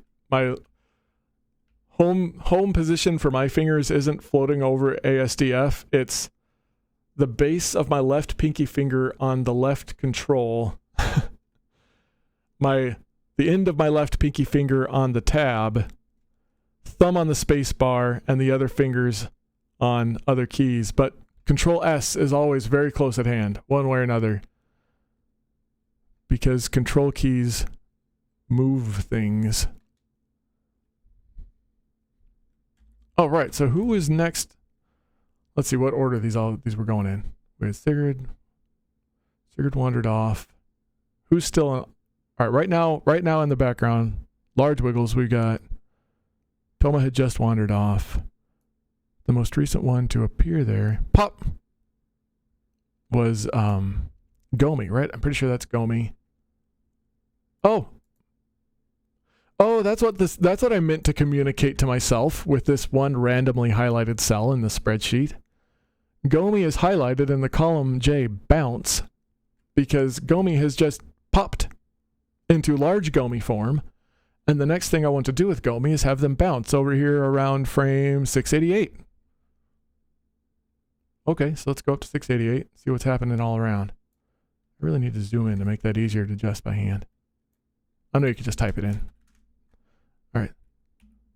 home position for my fingers isn't floating over ASDF. It's the base of my left pinky finger on the left control. The end of my left pinky finger on the tab, thumb on the space bar, and the other fingers on other keys. But Control S is always very close at hand, one way or another. Because control keys move things. Oh, right. So who is next? Let's see what order these were going in. We had Sigurd. Sigurd wandered off. Who's still on? All right, right now in the background, large Wiggles, we got Toma had just wandered off. The most recent one to appear there, pop, was Gomi, right? I'm pretty sure that's Gomi. Oh, that's what I meant to communicate to myself with this one randomly highlighted cell in the spreadsheet. Gomi is highlighted in the column J, bounce, because Gomi has just popped into large Gomi form, and the next thing I want to do with Gomi is have them bounce over here around frame 688. Okay, so let's go up to 688, see what's happening all around. I really need to zoom in to make that easier to adjust by hand. I know you can just type it in. All right.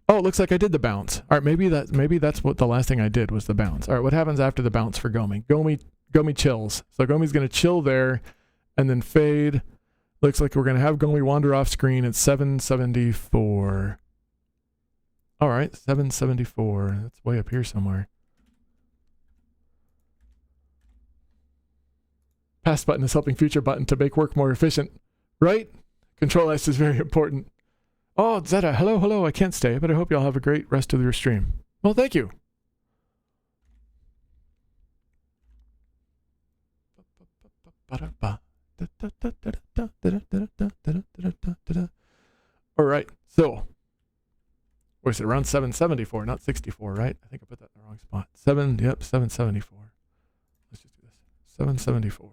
Oh, it looks like I did the bounce. All right, maybe that's what the last thing I did was the bounce. All right, what happens after the bounce for Gomi? Gomi chills. So Gomi's going to chill there and then fade. Looks like we're going to have Gomi wander off screen at 774. All right, 774. That's way up here somewhere. Past button is helping future button to make work more efficient. Right? Control S is very important. Oh, Zeta, hello, I can't stay, but I hope y'all have a great rest of your stream. Well, thank you. All right, so where's it? Around 774, not 64, right? I think I put that in the wrong spot. 774. Let's just do this. 774.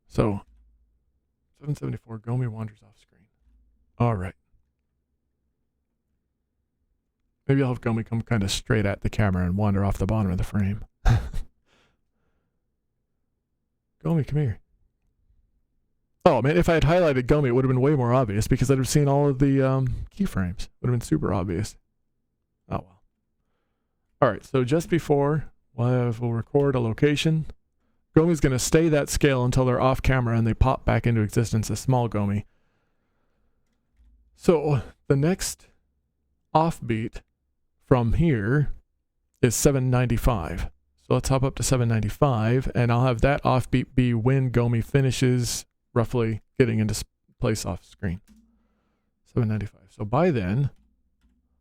So 774, Gomi wanders off screen. All right. Maybe I'll have Gomi come kind of straight at the camera and wander off the bottom of the frame. Gomi, come here. Oh, man, if I had highlighted Gomi, it would have been way more obvious because I'd have seen all of the keyframes. Would have been super obvious. Oh, well. All right, so just before, we'll record a location. Gomi's going to stay that scale until they're off camera and they pop back into existence as small Gomi. So the next offbeat from here is 795. So let's hop up to 795 and I'll have that offbeat be when Gomi finishes roughly getting into place off screen. 795. So by then,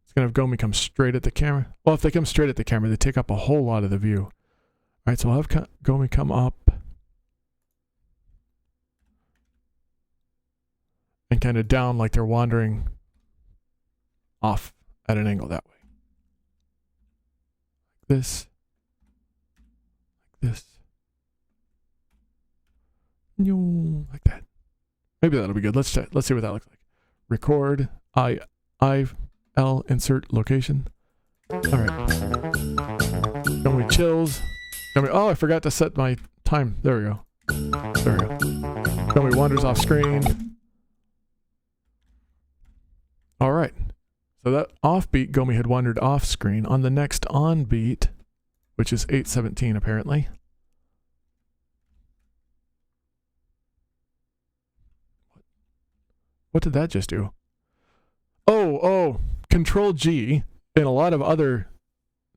it's going to have Gomi come straight at the camera. Well, if they come straight at the camera, they take up a whole lot of the view. All right, so I'll have Gomi come up and kind of down like they're wandering off at an angle that way. Like this. Like this. Like that. Maybe that'll be good. Let's see what that looks like. Record, L, insert location. All right. Gomi chills. Oh, I forgot to set my time. There we go. There we go. Gomi wanders off screen. All right. So that offbeat Gomi had wandered off screen. On the next on beat, which is 817 apparently. What did that just do? Oh, Control G in a lot of other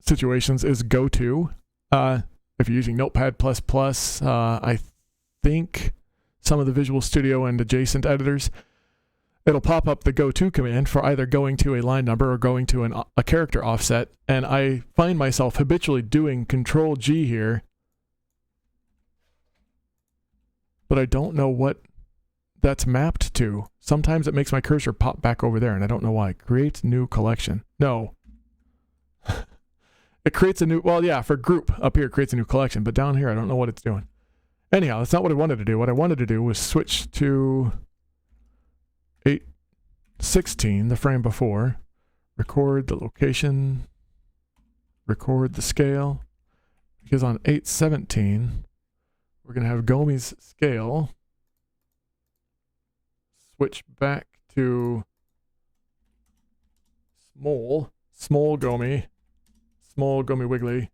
situations is go to. If you're using Notepad++, I think some of the Visual Studio and adjacent editors, it'll pop up the go-to command for either going to a line number or going to a character offset, and I find myself habitually doing Control G here, but I don't know what that's mapped to. Sometimes it makes my cursor pop back over there, and I don't know why. Create new collection. No. It creates a new, well, yeah, for group up here, it creates a new collection, but down here, I don't know what it's doing. Anyhow, that's not what I wanted to do. What I wanted to do was switch to 8:16, the frame before, record the location, record the scale, because on 8:17, we're going to have Gomi's scale switch back to small Gomi Wiggly.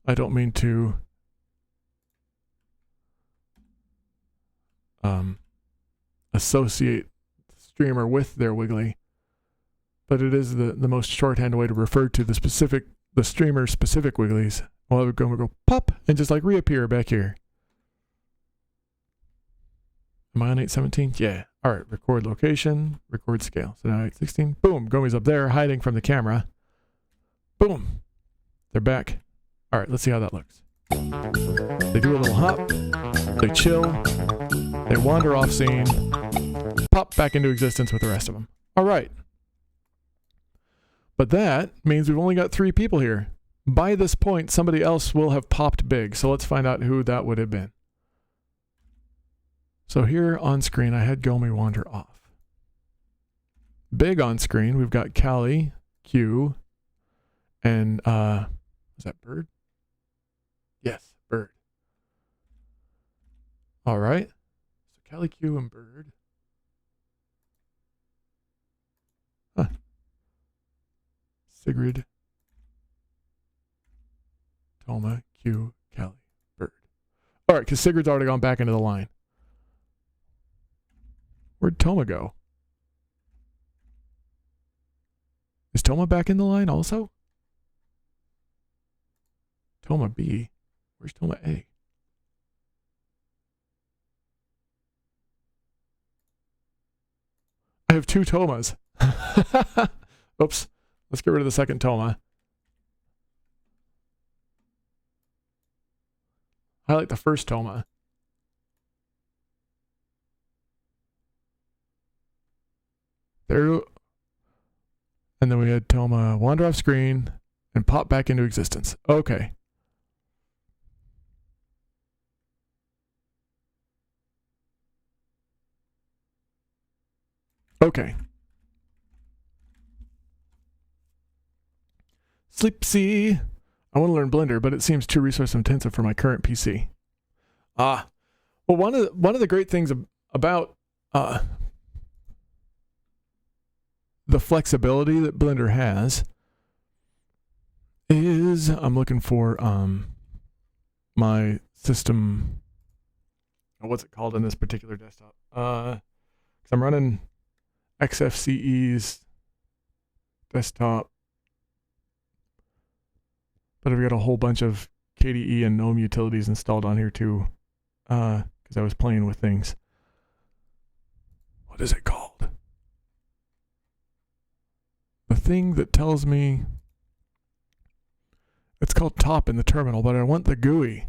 I don't mean to associate the streamer with their Wiggly, but it is the most shorthand way to refer to the streamer specific Wigglies. We'll have a Gomi go pop and just like reappear back here. Am I on 8:17? Yeah. All right. Record location, record scale. So now 8:16. Boom. Gomi's up there hiding from the camera. Boom. They're back. All right. Let's see how that looks. They do a little hop. They chill. They wander off scene. Pop back into existence with the rest of them. All right. But that means we've only got 3 people here. By this point, somebody else will have popped big. So let's find out who that would have been. So here on screen, I had Gomi wander off. Big on screen, we've got Callie, Q, and, is that Bird? Yes, Bird. All right. So Callie, Q, and Bird. Huh. Sigrid, Toma, Q, Callie, Bird. All right, because Sigrid's already gone back into the line. Where'd Toma go? Is Toma back in the line also? Toma B. Where's Toma A? I have 2 Tomas. Oops. Let's get rid of the second Toma. I like the first Toma. There, and then we had Toma wander off screen and pop back into existence. Okay. Okay. Sleepsy. I want to learn Blender, but it seems too resource intensive for my current PC. Well, one of the great things about the flexibility that Blender has is I'm looking for my system. What's it called in this particular desktop? 'Cause I'm running XFCE's desktop, but I've got a whole bunch of KDE and GNOME utilities installed on here too, because I was playing with things. What is it called? The thing that tells me it's called top in the terminal, but I want the GUI.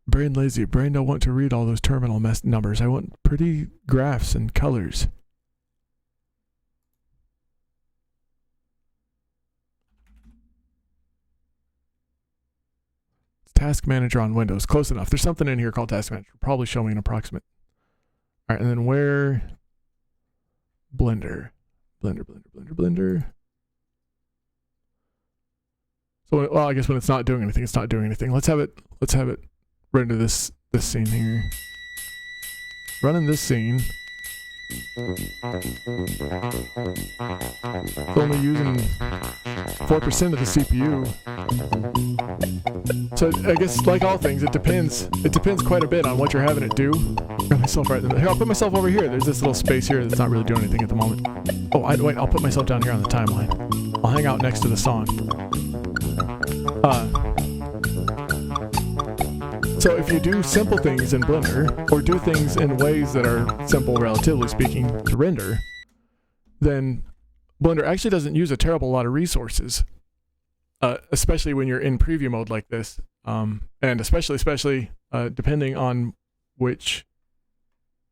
Brain lazy. Brain don't want to read all those terminal numbers. I want pretty graphs and colors. It's Task Manager on Windows. Close enough. There's something in here called Task Manager. Probably show me an approximate. All right, and then where? Blender. So, well, I guess when it's not doing anything, it's not doing anything. Let's have it render this scene here. Running this scene. It's only using 4% of the CPU. So I guess like all things, it depends quite a bit on what you're having it do. Got myself right there. Here, I'll put myself over here. There's this little space here that's not really doing anything at the moment. Oh, wait, I'll put myself down here on the timeline. I'll hang out next to the song. So if you do simple things in Blender, or do things in ways that are simple, relatively speaking, to render, then Blender actually doesn't use a terrible lot of resources, especially when you're in preview mode like this, and especially depending on which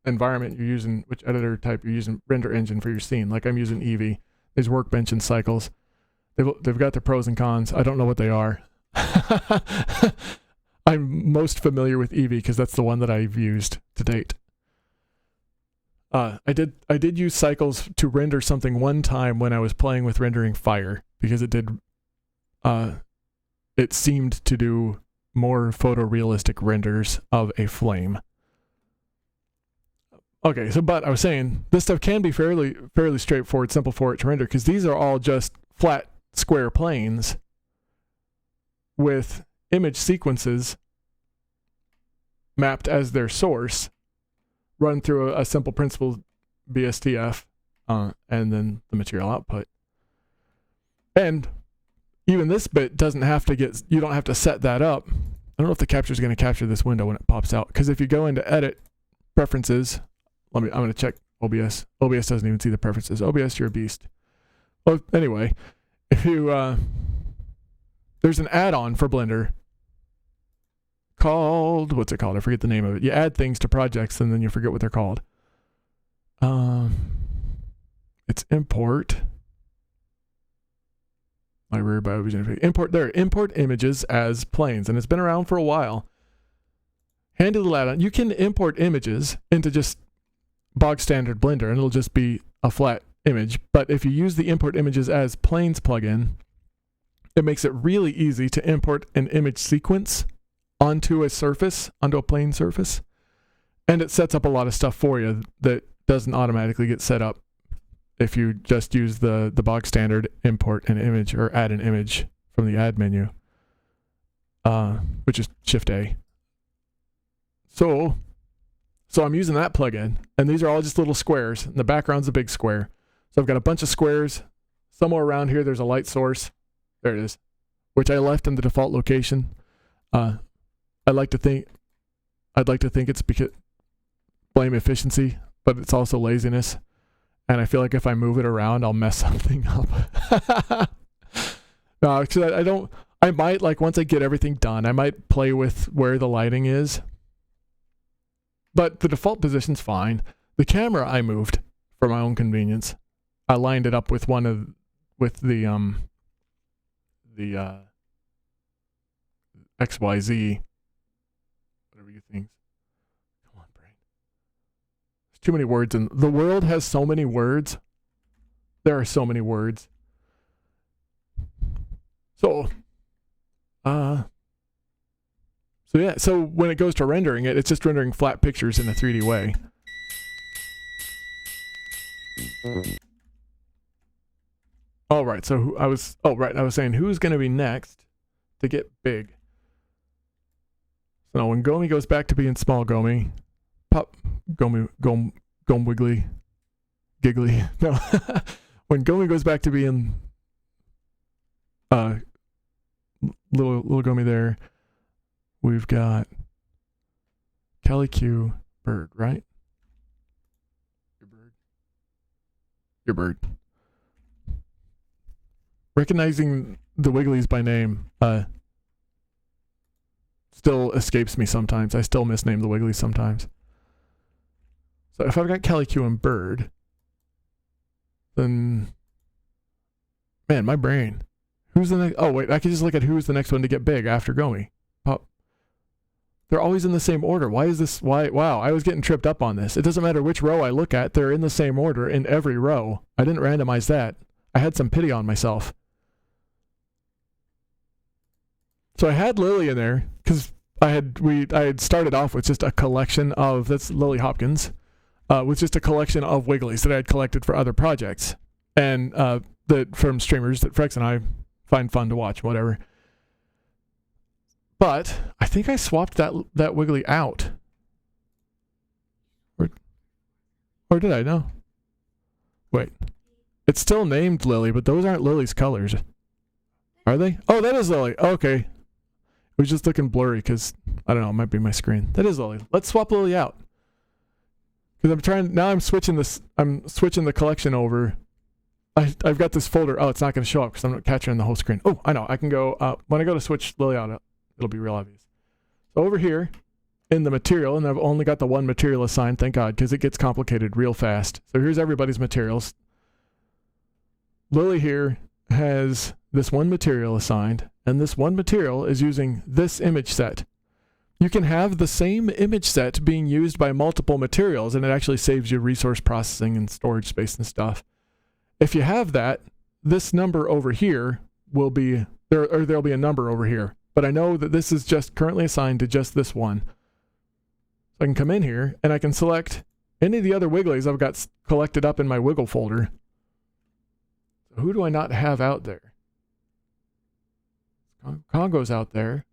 environment you're using, which editor type you're using, render engine for your scene. Like I'm using Eevee. There's Workbench and Cycles. They've got their pros and cons. I don't know what they are. I'm most familiar with Eevee because that's the one that I've used to date. I did use cycles to render something one time when I was playing with rendering fire because it seemed to do more photorealistic renders of a flame. Okay, so but I was saying this stuff can be fairly straightforward, simple for it to render because these are all just flat square planes with image sequences mapped as their source, run through a simple principal BSTF, and then the material output. And even this bit doesn't have to you don't have to set that up. I don't know if the capture is going to capture this window when it pops out, because if you go into edit preferences, I'm going to check OBS. OBS doesn't even see the preferences. OBS, you're a beast. Well, anyway, if you there's an add-on for Blender called, what's it called? I forget the name of it. You add things to projects and then you forget what they're called. It's import. Library biovision. Import images as planes, and it's been around for a while. Handy little add-on. You can import images into just bog standard Blender and it'll just be a flat image. But if you use the import images as planes plugin, it makes it really easy to import an image sequence onto a surface, onto a plane surface. And it sets up a lot of stuff for you that doesn't automatically get set up if you just use the bog standard import an image or add an image from the add menu, which is Shift A. So I'm using that plugin, and these are all just little squares, and the background's a big square. So I've got a bunch of squares. Somewhere around here, there's a light source. There it is, which I left in the default location. I'd like to think it's because blame efficiency, but it's also laziness. And I feel like if I move it around, I'll mess something up. No, because I might, like, once I get everything done, I might play with where the lighting is. But the default position's fine. The camera I moved for my own convenience. I lined it up with the XYZ, whatever you think. Come on, brain. There's too many words, and the world has so many words. There are so many words. So yeah, so when it goes to rendering it, it's just rendering flat pictures in a 3D way. All right, so I was saying who's going to be next to get big. So when Gomi goes back to being small Gomi, pop Gomi Gom Wiggly Giggly. No. When Gomi goes back to being little Gomi there, we've got Kelly Q Bird, right? Your bird. Recognizing the Wigglies by name still escapes me sometimes. I still misname the Wigglies sometimes. So if I've got Kelly Q and Bird, then, man, my brain. Who's the next? Oh, wait, I can just look at who's the next one to get big after Gomi. Pop. They're always in the same order. Why is this? Wow, I was getting tripped up on this. It doesn't matter which row I look at. They're in the same order in every row. I didn't randomize that. I had some pity on myself. So I had Lily in there because I had started off with just a collection of, that's Lily Hopkins, with just a collection of Wigglies that I had collected for other projects, and that from streamers that Frex and I find fun to watch, whatever. But I think I swapped that Wiggly out. Or did I? No. Wait. It's still named Lily, but those aren't Lily's colors. Are they? Oh, that is Lily. Okay. It was just looking blurry because, I don't know, it might be my screen. That is Lily. Let's swap Lily out. Because I'm switching the collection over. I've got this folder. Oh, it's not going to show up because I'm not capturing the whole screen. Oh, I know. I can go, when I go to switch Lily out, it'll be real obvious. So over here in the material, and I've only got the one material assigned, thank God, because it gets complicated real fast. So here's everybody's materials. Lily here has this one material assigned, and this one material is using this image set. You can have the same image set being used by multiple materials, and it actually saves you resource processing and storage space and stuff. If you have that, this number over here will be there, or there'll be a number over here. But I know that this is just currently assigned to just this one. So I can come in here and I can select any of the other Wigglies I've got collected up in my Wiggle folder. So who do I not have out there? Congo's out there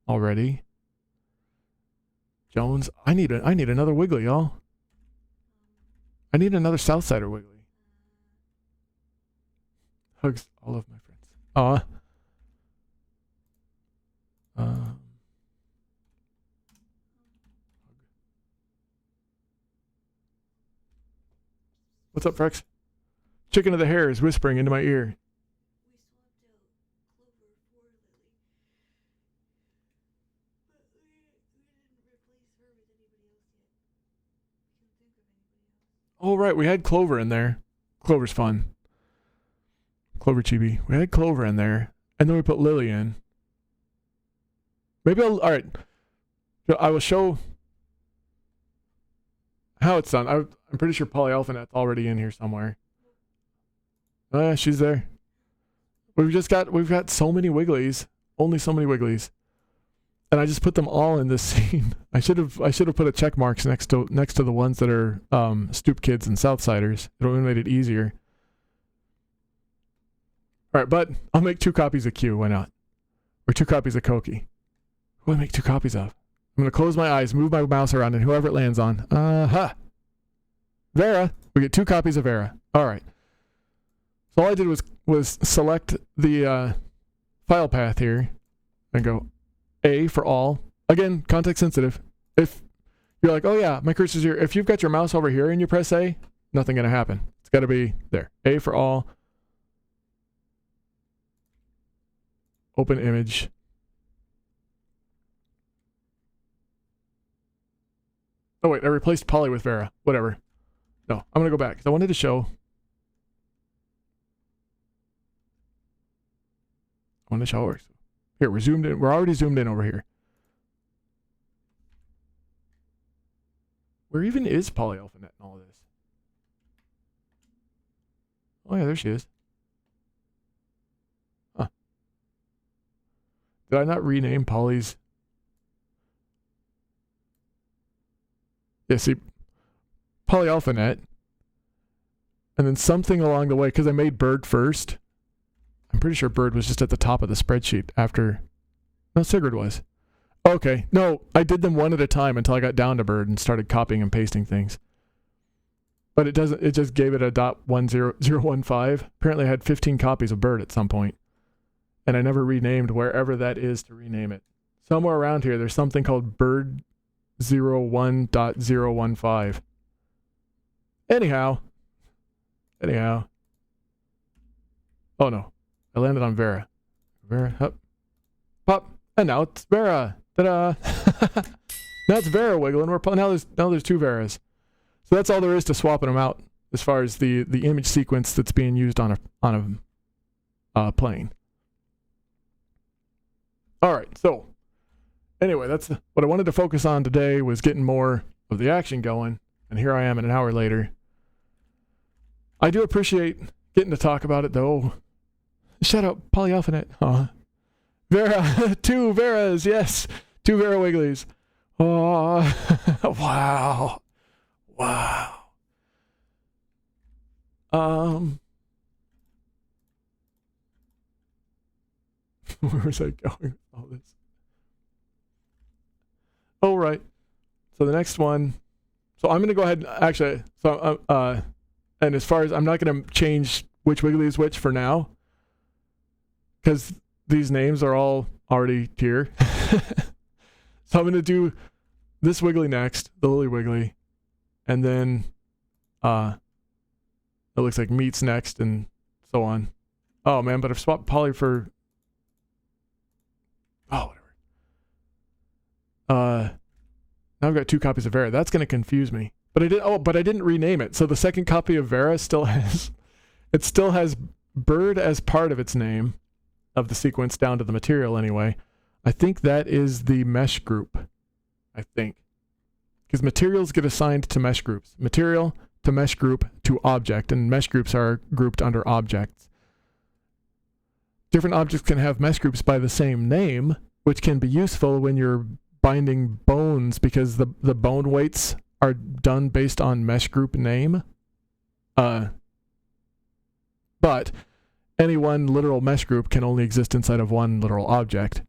already. Jones, I need another Wiggly, y'all. I need another Southsider Wiggly. Hugs all of my friends. Aw. What's up, Frex? Chicken of the Hair is whispering into my ear. Oh, right, we had Clover in there. Clover's fun. Clover Chibi. We had Clover in there, and then we put Lily in. Maybe alright. I will show how it's done. I'm pretty sure Polyalphanet's already in here somewhere. Oh yeah, she's there. We've got so many Wigglies. Only so many Wigglies. And I just put them all in this scene. I should have put a check marks next to the ones that are Stoop Kids and Southsiders. It would have made it easier. Alright, but I'll make 2 copies of Q, why not? Or 2 copies of Koki. Who do I make 2 copies of? I'm gonna close my eyes, move my mouse around, and whoever it lands on. Vera. We get 2 copies of Vera. Alright. So all I did was select the file path here and go A for all. Again, context sensitive. If you're like, oh yeah, my cursor's here. If you've got your mouse over here and you press A, nothing gonna happen. It's gotta be there. A for all. Open image. Oh wait, I replaced Poly with Vera. Whatever. No, I'm gonna go back because I wanted to show. I want to show how it works. Here, we're zoomed in. We're already zoomed in over here. Where even is Polyalphanet in all this? Oh yeah, there she is. Huh. Did I not rename Poly's? Yeah, see, Polyalphanet, and then something along the way, because I made Bird first. I'm pretty sure Bird was just at the top of the spreadsheet after. No, Sigrid was. Okay, no, I did them one at a time until I got down to Bird and started copying and pasting things. But it doesn't. It just gave it a .10015. Apparently, I had 15 copies of Bird at some point, and I never renamed wherever that is to rename it. Somewhere around here, there's something called Bird 01.015. Anyhow. Oh no, I landed on Vera. Vera, up, pop, and now it's Vera. Ta-da! Now it's Vera wiggling. Now there's 2 Veras. So that's all there is to swapping them out as far as the image sequence that's being used on a plane. All right, so anyway, that's what I wanted to focus on today, was getting more of the action going, and here I am an hour later. I do appreciate getting to talk about it, though. Shout out Polyalphanet. Vera, 2 Veras, yes, 2 Vera Wigglies. Oh, wow. Where was I going with all this? Oh, right. So the next one. So I'm going to go ahead and actually, and as far as, I'm not going to change which Wiggly is which for now, because these names are all already here. So I'm going to do this Wiggly next, the Lily Wiggly, and then it looks like Meat's next, and so on. Oh man, but I've swapped Poly for whatever. Now I've got 2 copies of Vera. That's going to confuse me. But I didn't rename it. So the second copy of Vera still has bird as part of its name, of the sequence down to the material anyway, I think that is the mesh group. I think. Because materials get assigned to mesh groups. Material to mesh group to object, and mesh groups are grouped under objects. Different objects can have mesh groups by the same name, which can be useful when you're binding bones, because the bone weights are done based on mesh group name. But any one literal mesh group can only exist inside of one literal object.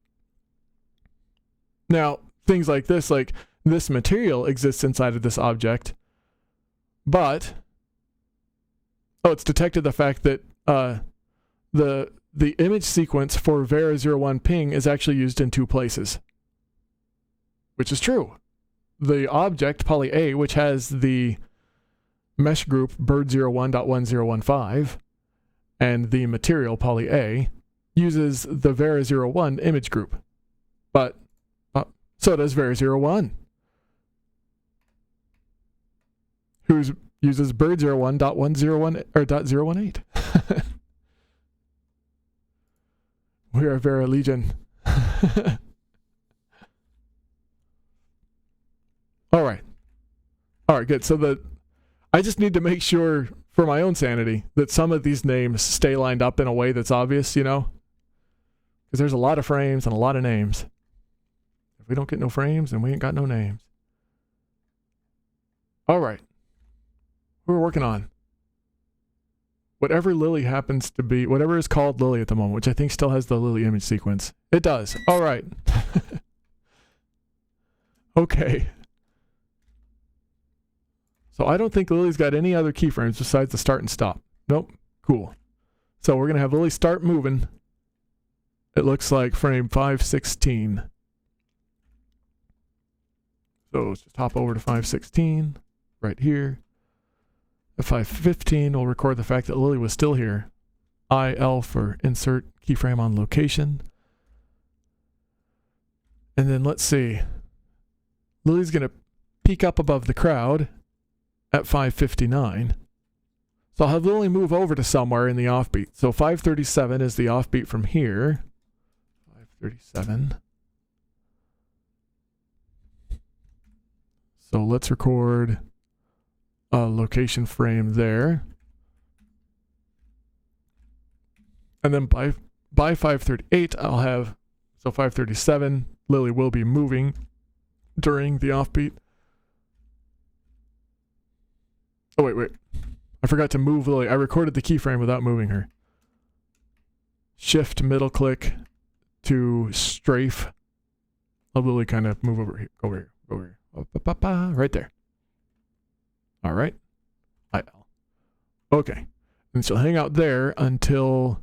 Now, things like this material exists inside of this object, but it's detected the fact that the image sequence for var01 ping is actually used in two places, which is true. The object poly A, which has the mesh group bird01.1015, and the material poly A uses the var01 image group, but so does var01, who uses bird01.101 or .018. We are Vera Legion. All right, good. So I just need to make sure, for my own sanity, that some of these names stay lined up in a way that's obvious, because there's a lot of frames and a lot of names. If we don't get no frames, then we ain't got no names. All right. We're working on whatever Lily happens to be, whatever is called Lily at the moment, which I think still has the Lily image sequence. It does. All right. Okay. So I don't think Lily's got any other keyframes besides the start and stop. Nope. Cool. So we're going to have Lily start moving. It looks like frame 516. So let's just hop over to 516 right here. At 515, we'll record the fact that Lily was still here. IL for insert keyframe on location. And then let's see. Lily's going to peek up above the crowd at 559. So I'll have Lily move over to somewhere in the offbeat. So 537 is the offbeat from here. 537. So let's record a location frame there. And then by 538, I'll have, so 537, Lily will be moving during the offbeat. Oh, wait. I forgot to move Lily. I recorded the keyframe without moving her. Shift middle click to strafe. I'll Lily kind of move over here. Over here. Right there. All right. IL. Okay. And she'll hang out there until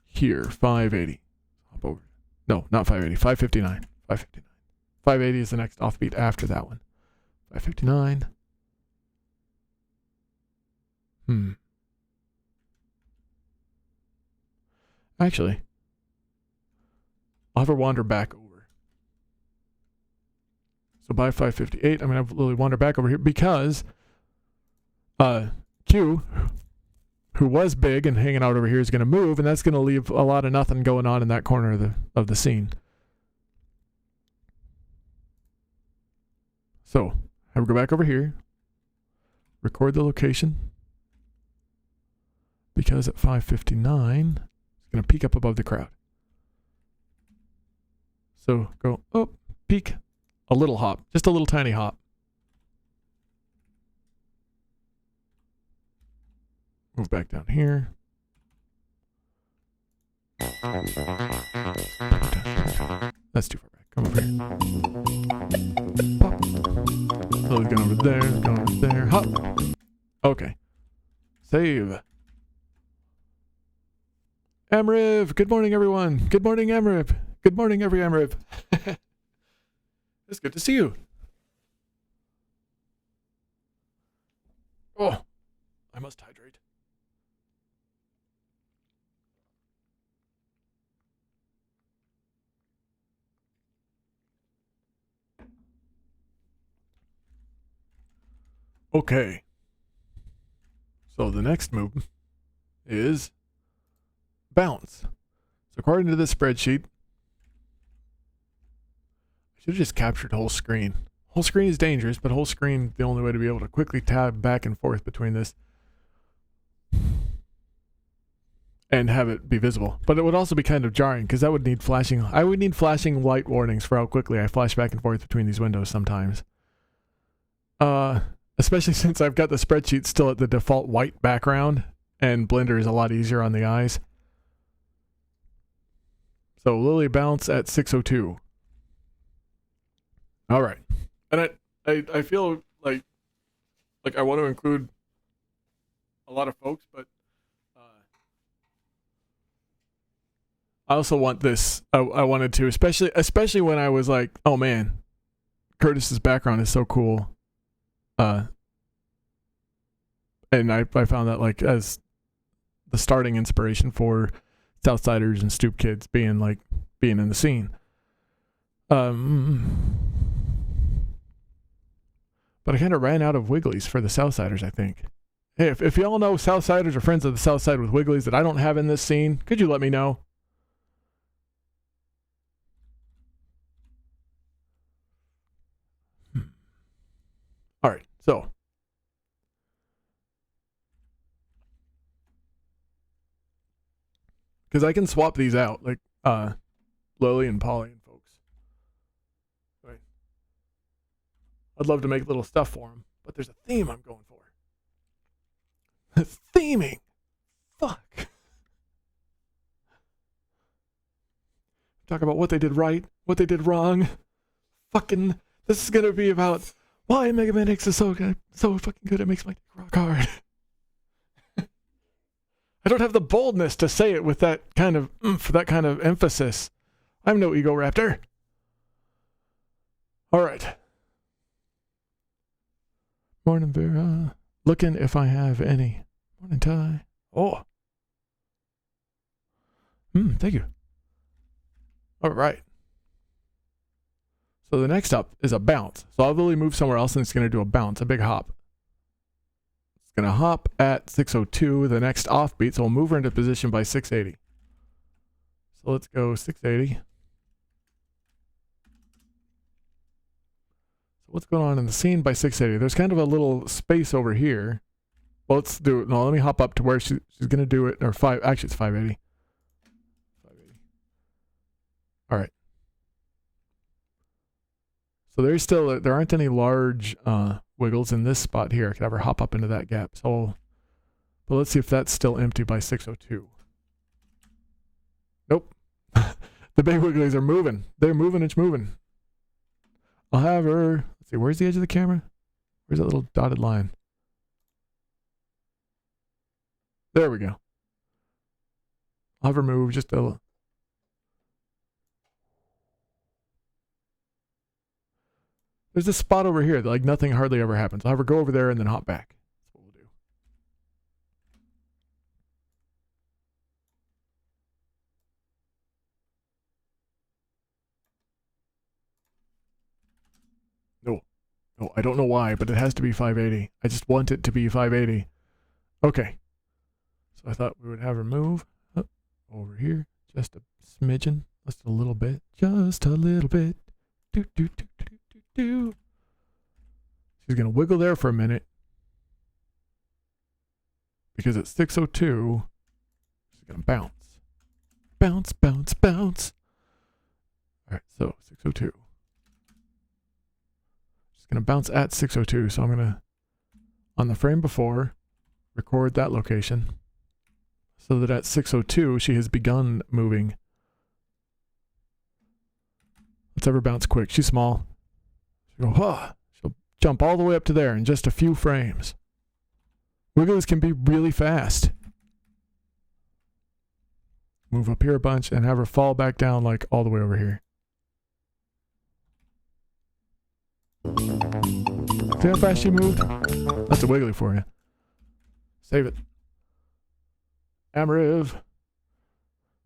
here, 580. Hop over. No, not 580. 559. 559. 580 is the next offbeat after that one. 559. Actually, I'll have her wander back over. So by 558, I'm going to have Lily wander back over here because Q, who was big and hanging out over here, is going to move, and that's going to leave a lot of nothing going on in that corner of the scene. So have her go back over here, record the location, because at 559, it's going to peek up above the crowd. So go up, peek. A little hop, just a little tiny hop. Move back down here. That's too far back. Come over here. Pop. Oh, it's going over there, going over there. Hop. Okay. Save. Amriv, good morning, everyone. Good morning, Amriv. Good morning, every Amriv. It's good to see you. Oh, I must hydrate. Okay. So the next move is bounce. So according to this spreadsheet, I should have just captured whole screen. Whole screen is dangerous, but whole screen, the only way to be able to quickly tab back and forth between this and have it be visible. But it would also be kind of jarring because that would need flashing. I would need flashing light warnings for how quickly I flash back and forth between these windows sometimes. Especially since I've got the spreadsheet still at the default white background and Blender is a lot easier on the eyes. So Lily bounce at 602. All right. And I feel like I want to include a lot of folks, but I also want this. I wanted to, especially when I was like, oh man, Curtis's background is so cool. And I found that like as the starting inspiration for Southsiders and Stoop Kids being in the scene. But I kind of ran out of Wigglies for the Southsiders, I think. Hey, if y'all know Southsiders or friends of the Southside with Wigglies that I don't have in this scene, could you let me know? All right, so because I can swap these out, like Lily and Polly and folks. Right. I'd love to make little stuff for them, but there's a theme I'm going for. Theming. Fuck. Talk about what they did right, what they did wrong. Fucking, this is gonna be about why Mega Man X is so good, so fucking good. It makes my dick rock hard. I don't have the boldness to say it with that kind of oomph, that kind of emphasis. I'm no ego raptor. All right. Morning, Vera. Looking if I have any. Morning, Ty. Oh. Thank you. All right. So the next up is a bounce. So I'll literally move somewhere else and it's going to do a bounce, a big hop. It's going to hop at 602, the next offbeat. So we'll move her into position by 680. So let's go 680. So what's going on in the scene by 680? There's kind of a little space over here. Well, let's do it. No, let me hop up to where she's going to do it. Or actually it's 580. 580. All right. So there aren't any large wiggles in this spot here. I could ever hop up into that gap. So, but let's see if that's still empty by 602. Nope. The big wigglies are moving. They're moving. It's moving. I'll have her. Let's see. Where's the edge of the camera? Where's that little dotted line? There we go. I'll have her move just a little. There's this spot over here that like nothing hardly ever happens. I'll have her go over there and then hop back. That's what we'll do. No, I don't know why, but it has to be 580. I just want it to be 580. Okay. So I thought we would have her move up over here. Just a smidgen. Just a little bit. Just a little bit. Do, do, do, do, do, do. She's going to wiggle there for a minute. Because at 602, she's going to bounce. Bounce, bounce, bounce. All right, so 602. She's going to bounce at 602. So I'm going to, on the frame before, record that location. So that at 602, she has begun moving. Let's have her bounce quick. She's small. She'll go, huh. She'll jump all the way up to there in just a few frames. Wigglies can be really fast. Move up here a bunch and have her fall back down like all the way over here. See how fast she moved? That's a wiggly for you. Save it. Amariv.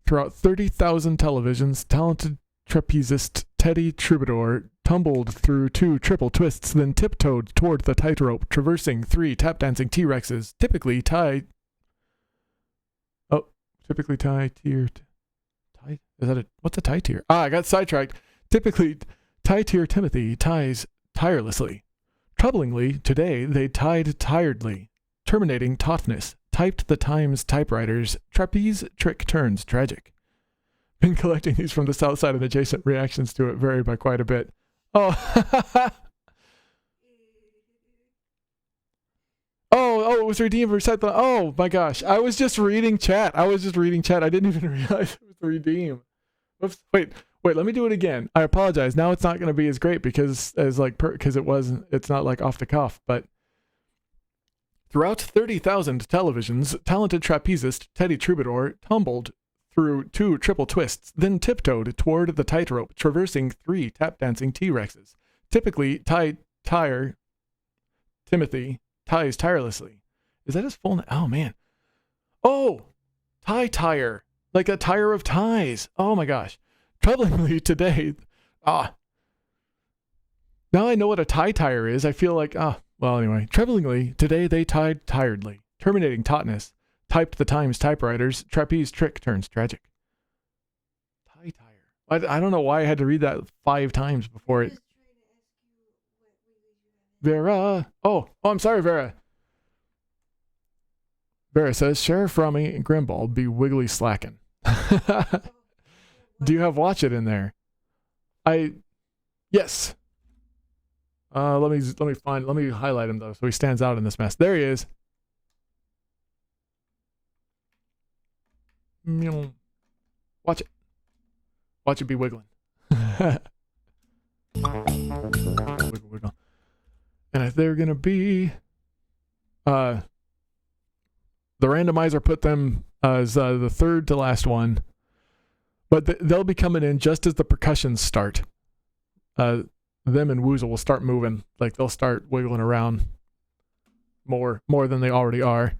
Throughout 30,000 televisions, talented trapezist Teddy Troubadour tumbled through 2 triple twists, then tiptoed toward the tightrope, traversing 3 tap-dancing T-Rexes, typically tied Typically tie tier. Tie? Is that a what's a tie tier? I got sidetracked. Typically, tie tier Timothy ties tirelessly. Troublingly, today they tied tiredly, terminating tautness. Typed the Times typewriters. Trapeze trick turns tragic. Been collecting these from the south side, and adjacent reactions to it vary by quite a bit. Oh, oh, it was redeemed for set. Oh my gosh, I was just reading chat. I didn't even realize it was redeem. Whoops. Wait. Let me do it again. I apologize. Now it's not going to be as great because it's not like off the cuff, but throughout 30,000 televisions, talented trapezist Teddy Troubadour tumbled through 2 triple twists, then tiptoed toward the tightrope, traversing 3 tap-dancing T-Rexes. Typically, Timothy ties tirelessly. Is that his full name? Oh, man. Oh! Tire. Like a tire of ties. Oh, my gosh. Troublingly today... Now I know what a tire is. I feel like... Well, anyway. Troublingly, today they tied tiredly, terminating tautness. Typed the Times typewriters. Trapeze trick turns tragic. Tire. I don't know why I had to read that 5 times before it. Vera. Oh, I'm sorry, Vera. Vera says, Sheriff Rummy and Grimbald be wiggly slacking. Do you have watch it in there? Yes. Let me highlight him though, so he stands out in this mess. There he is. Watch it. Watch it be wiggling. Wiggle. And if they're gonna be the randomizer put them as the third to last one, but they'll be coming in just as the percussions start. Them and Woozle will start moving, like they'll start wiggling around more than they already are.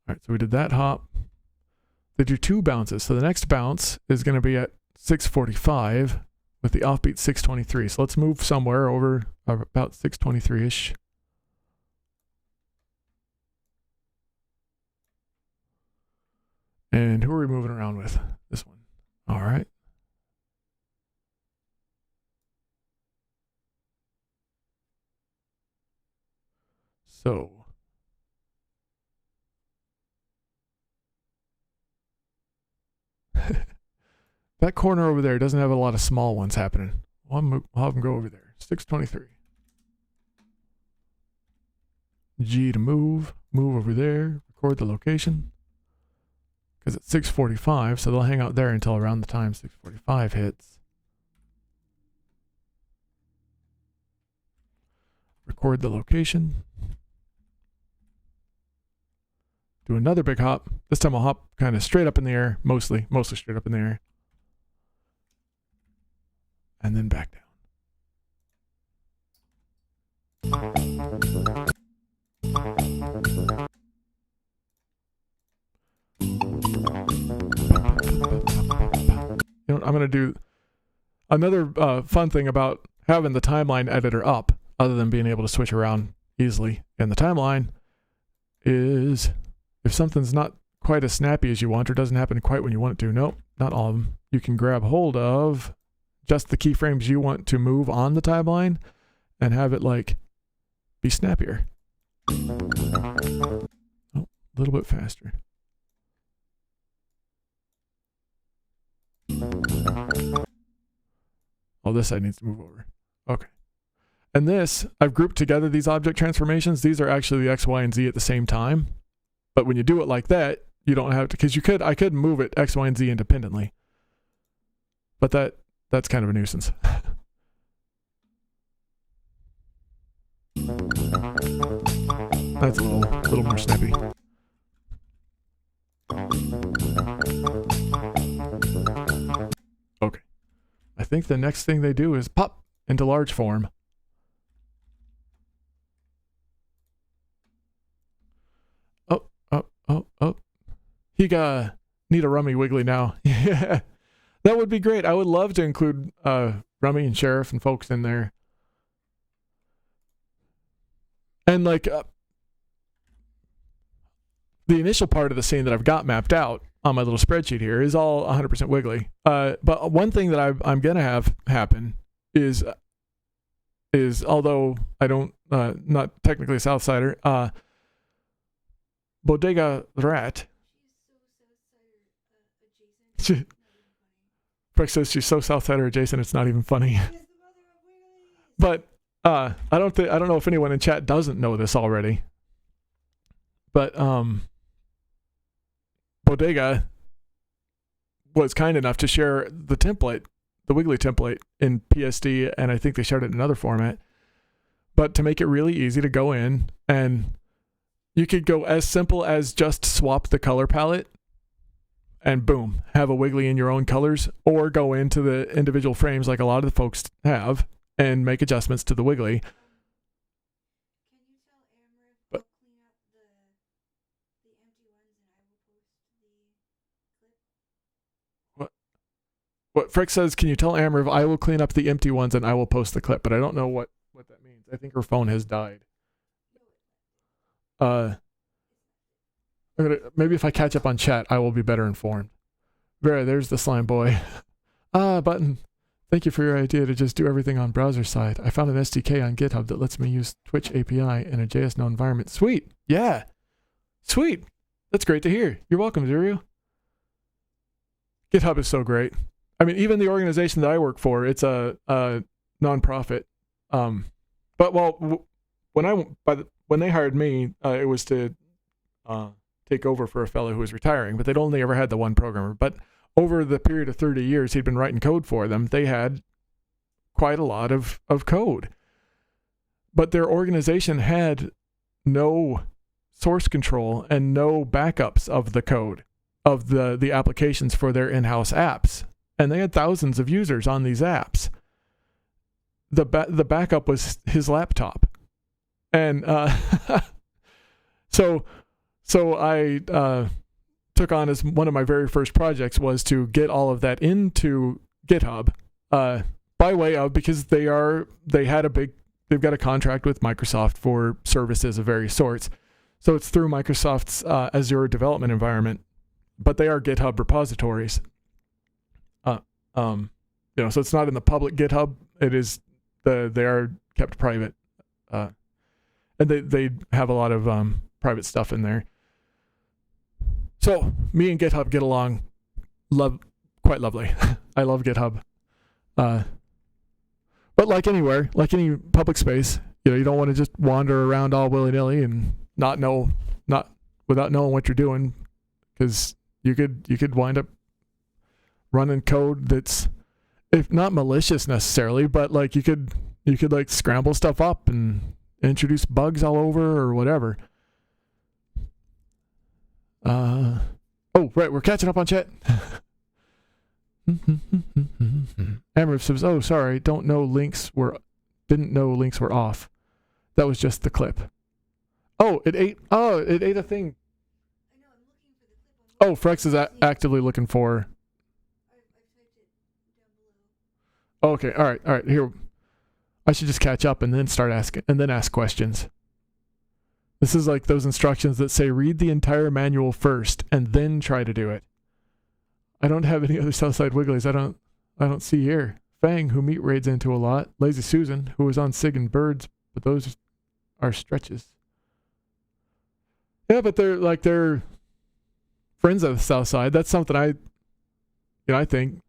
All right, so we did that hop. They do 2 bounces. So the next bounce is going to be at 6:45 with the offbeat 6:23. So let's move somewhere over about 6:23-ish. And who are we moving around with? This one. All right. So that corner over there doesn't have a lot of small ones happening. I'll have them go over there. 6:23. G to move over there, record the location. Because it's 6:45, so they'll hang out there until around the time 6:45 hits. Record the location. Do another big hop. This time I'll hop kind of straight up in the air, mostly straight up in the air. And then back down. You know what, I'm going to do another fun thing about having the timeline editor up, other than being able to switch around easily in the timeline, is if something's not quite as snappy as you want or doesn't happen quite when you want it to, nope, not all of them, you can grab hold of just the keyframes you want to move on the timeline and have it like be snappier. Oh, a little bit faster. Oh, this side needs to move over. Okay. And this, I've grouped together these object transformations. These are actually the X, Y, and Z at the same time. But when you do it like that, you don't have to, because I could move it X, Y, and Z independently. But that's kind of a nuisance. That's a little more snappy. Okay. I think the next thing they do is pop into large form. Oh. He need a Rummy Wiggly now. Yeah. That would be great. I would love to include Rummy and Sheriff and folks in there. And like the initial part of the scene that I've got mapped out on my little spreadsheet here is all 100% wiggly. But one thing that I'm going to have happen is although I don't, not technically a Southsider, Bodega Rat. Breck says she's so Southsider adjacent, it's not even funny. But I don't know if anyone in chat doesn't know this already. But Bodega was kind enough to share the template, the Wiggly template in PSD, and I think they shared it in another format. But to make it really easy to go in, and you could go as simple as just swap the color palette and boom, have a Wiggly in your own colors, or go into the individual frames like a lot of the folks have and make adjustments to the Wiggly. Can you tell Amber if I'll clean up the empty ones and I will post the clip? What Frick says, can you tell Amber if I will clean up the empty ones and I will post the clip? But I don't know what that means. I think her phone has died. Maybe if I catch up on chat, I will be better informed. Vera, there's the slime boy. Button. Thank you for your idea to just do everything on browser side. I found an SDK on GitHub that lets me use Twitch API in a JS no environment. Sweet. Yeah. Sweet. That's great to hear. You're welcome, Zuru. GitHub is so great. I mean, even the organization that I work for, it's a nonprofit. But when they hired me, it was to take over for a fellow who was retiring, but they'd only ever had the one programmer. But over the period of 30 years he'd been writing code for them, they had quite a lot of code. But their organization had no source control and no backups of the code of the applications for their in-house apps. And they had thousands of users on these apps. The backup was his laptop. And so I took on as one of my very first projects was to get all of that into GitHub by way of, because they've got a contract with Microsoft for services of various sorts. So it's through Microsoft's Azure development environment, but they are GitHub repositories. So it's not in the public GitHub. It is they are kept private, and they have a lot of private stuff in there. So me and GitHub get along quite lovely. I love GitHub. But like anywhere, like any public space, you don't want to just wander around all willy-nilly and not without knowing what you're doing, because you could wind up running code that's, if not malicious necessarily, but like you could like scramble stuff up and introduce bugs all over or whatever. Oh, right, we're catching up on chat. Amber says, "Oh, sorry, didn't know links were off. That was just the clip." Oh, it ate a thing. I know, I'm looking for the clip. Oh, Frex is actively looking for. I typed it down below. Okay, all right. Here, I should just catch up and then ask questions. This is like those instructions that say read the entire manual first and then try to do it. I don't have any other Southside Wigglies. I don't see here. Fang, who Meat raids into a lot. Lazy Susan, who was on Sig and Birds, but those are stretches. Yeah, but they're friends of the Southside. That's something I think.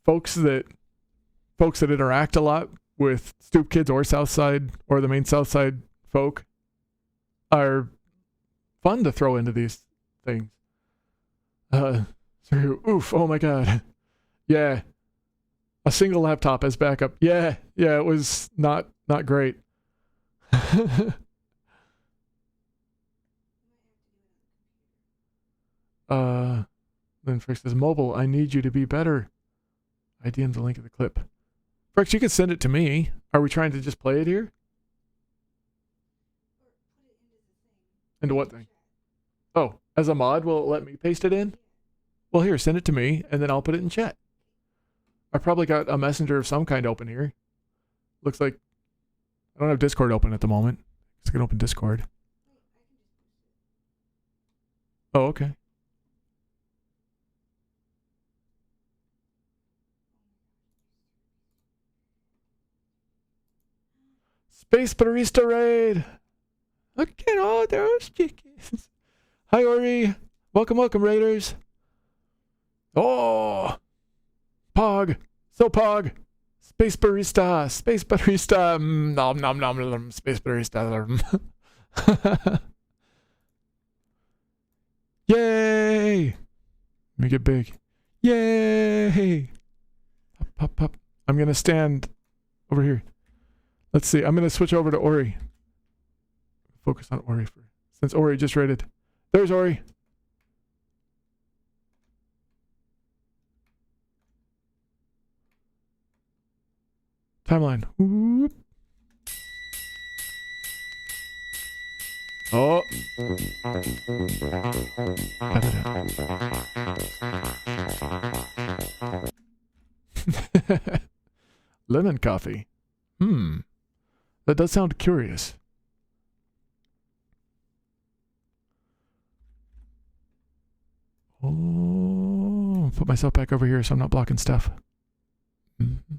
Folks that interact a lot with Stoop Kids or Southside or the main Southside folk are fun to throw into these things. Oof, oh my god. Yeah. A single laptop as backup. Yeah, it was not great. Then Frick says, "Mobile, I need you to be better." I DM'd the link of the clip. Frick, you could send it to me. Are we trying to just play it here? Into what thing? Oh, as a mod, will it let me paste it in? Well, here, send it to me, and then I'll put it in chat. I probably got a messenger of some kind open here. Looks like I don't have Discord open at the moment. So I can open Discord. Oh, okay. Space Barista Raid! Look at all those chickens. Hi, Ori. Welcome, welcome, Raiders. Oh! Pog. So Pog. Space Barista. Space Barista. Nom nom nom nom. Space Barista. Yay! Make it big. Yay! Pop, pop, pop. I'm going to stand over here. Let's see. I'm going to switch over to Ori. Focus on Ori since Ori just raided. There's Ori. Timeline. Whoop. Oh. Lemon coffee. That does sound curious. Oh, put myself back over here so I'm not blocking stuff. Mm-hmm.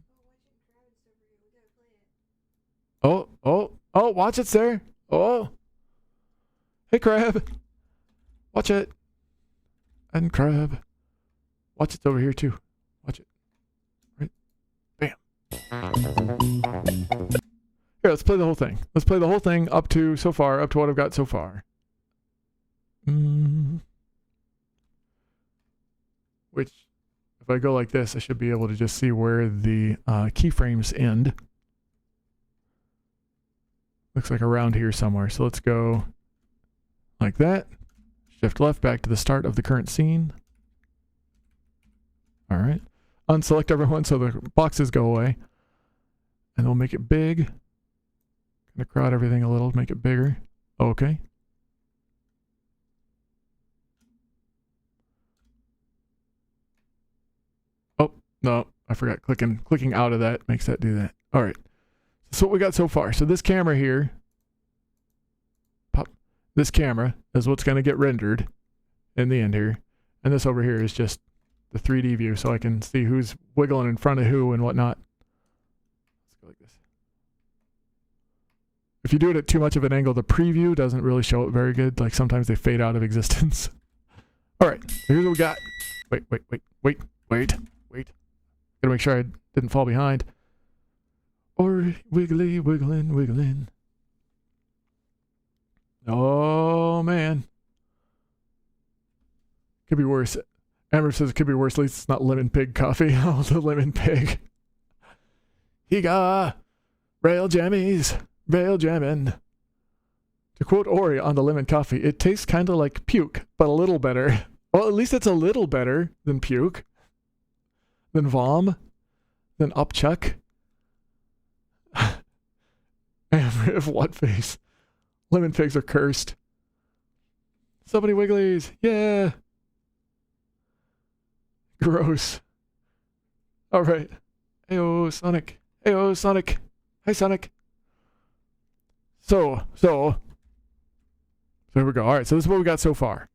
Oh, watch it, sir. Oh. Hey, Crab. Watch it. And Crab. Watch it over here, too. Watch it. Right. Bam. Here, let's play the whole thing. Let's play the whole thing up to what I've got so far. Which, if I go like this, I should be able to just see where the keyframes end. Looks like around here somewhere. So let's go like that. Shift left back to the start of the current scene. All right. Unselect everyone so the boxes go away. And we'll make it big. Gonna crowd everything a little, make it bigger. Okay. Oh, no, I forgot. Clicking out of that makes that do that. All right. So what we got so far. So this camera here, this camera is what's going to get rendered in the end here. And this over here is just the 3D view so I can see who's wiggling in front of who and whatnot. Let's go like this. If you do it at too much of an angle, the preview doesn't really show it very good. Like sometimes they fade out of existence. All right, so here's what we got. Wait. Gotta make sure I didn't fall behind. Or wiggling. Oh, man. Could be worse. Amber says it could be worse. At least it's not lemon pig coffee. Oh, the lemon pig. Higa. Rail jammies. Rail jammin'. To quote Ori on the lemon coffee, it tastes kind of like puke, but a little better. Well, at least it's a little better than puke. Than vom. Than upchuck. Amber, what face? Lemon pigs are cursed. So many Wigglies. Yeah. Gross. All right. Heyo, Sonic. Heyo, Sonic. Hi, Sonic. So here we go. All right, so this is what we got so far.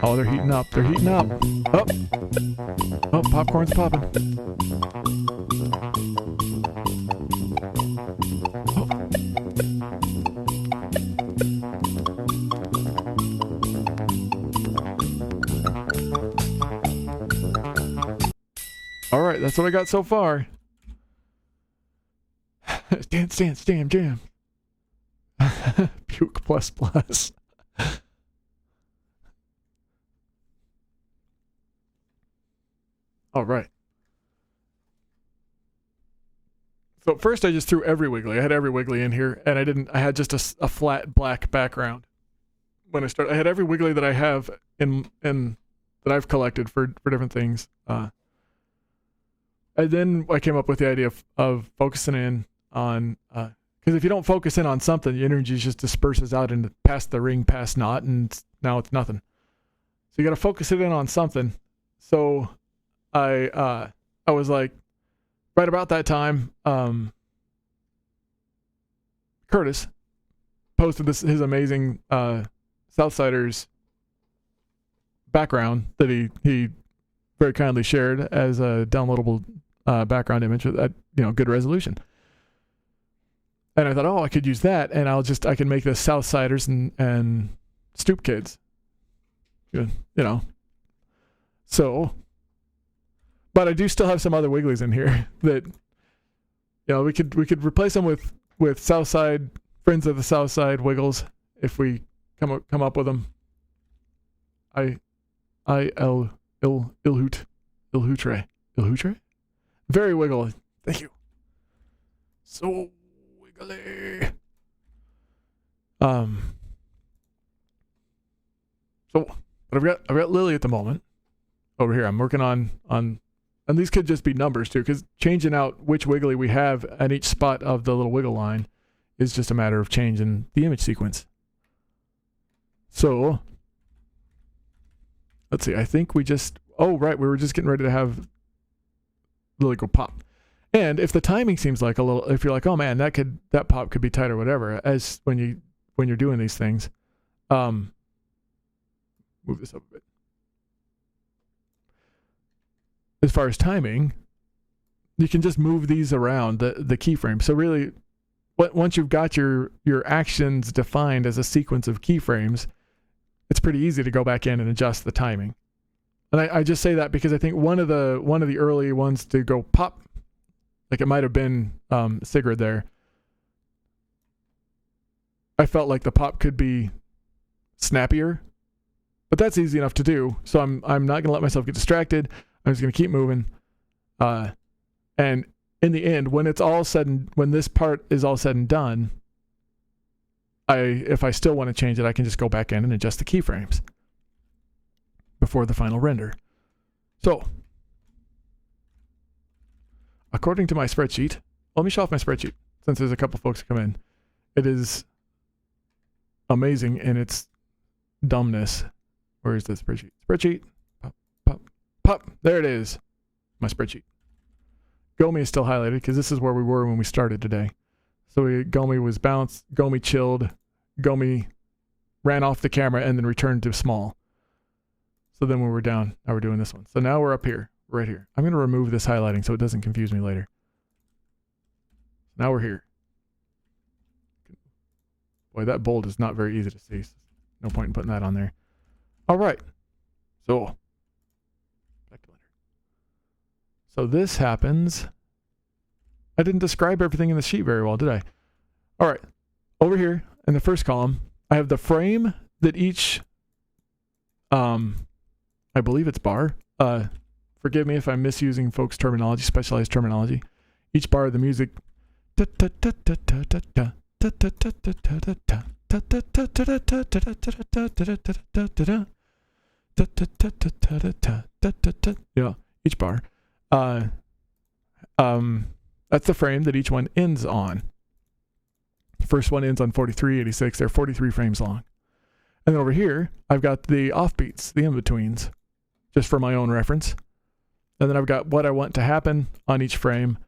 Oh, they're heating up. Oh, popcorn's popping. All right, that's what I got so far. Dance, jam. Puke plus. All right. So first I just threw every Wiggly. I had every Wiggly in here, and I had just a flat black background. When I started, I had every Wiggly that I have in that I've collected for different things. And then I came up with the idea of focusing in on, because if you don't focus in on something, the energy just disperses out into past the ring, past not, and now it's nothing. So you got to focus it in on something. So I was like, right about that time, Curtis posted his amazing Southsiders background that he very kindly shared as a downloadable background image with good resolution. And I thought, I could use that, and I can make this Southsiders and Stoop Kids. So, but I do still have some other Wigglies in here that, we could replace them with Southside Friends of the Southside Wiggles if we come up with them. Ilhutre. Very wiggly. Thank you. So wiggly. So, but I've got Lily at the moment over here. I'm working on, and these could just be numbers too, because changing out which Wiggly we have at each spot of the little wiggle line is just a matter of changing the image sequence. So, let's see. I think we were just getting ready to have Lily go pop. And if the timing seems like if you're like, oh man, that pop could be tight or whatever, as when you're doing these things, move this up a bit. As far as timing, you can just move these around the keyframe. So really, once you've got your actions defined as a sequence of keyframes, it's pretty easy to go back in and adjust the timing. And I just say that because I think one of the early ones to go pop, like it might have been Sigrid there, I felt like the pop could be snappier, but that's easy enough to do. So I'm not gonna let myself get distracted. I'm just gonna keep moving, and in the end, when this part is all said and done, if I still want to change it, I can just go back in and adjust the keyframes before the final render. So, according to my spreadsheet, let me show off my spreadsheet since there's a couple folks that come in. It is amazing in its dumbness. Where is the spreadsheet? Spreadsheet. Pop, pop, pop. There it is. My spreadsheet. Gomi is still highlighted because this is where we were when we started today. So Gomi was bounced, Gomi chilled, Gomi ran off the camera and then returned to small. So then when we're down, now we're doing this one. So now we're up here, right here. I'm going to remove this highlighting so it doesn't confuse me later. Now we're here. Boy, that bold is not very easy to see. So no point in putting that on there. All right. So, back to later. So this happens. I didn't describe everything in the sheet very well, did I? All right. Over here in the first column, I have the frame that each, I believe it's bar. Forgive me if I'm misusing folks' terminology, specialized terminology. Each bar of the music. Yeah, each bar. That's the frame that each one ends on. First one ends on 4386. They're 43 frames long. And then over here, I've got the offbeats, the in-betweens, just for my own reference. And then I've got what I want to happen on each frame.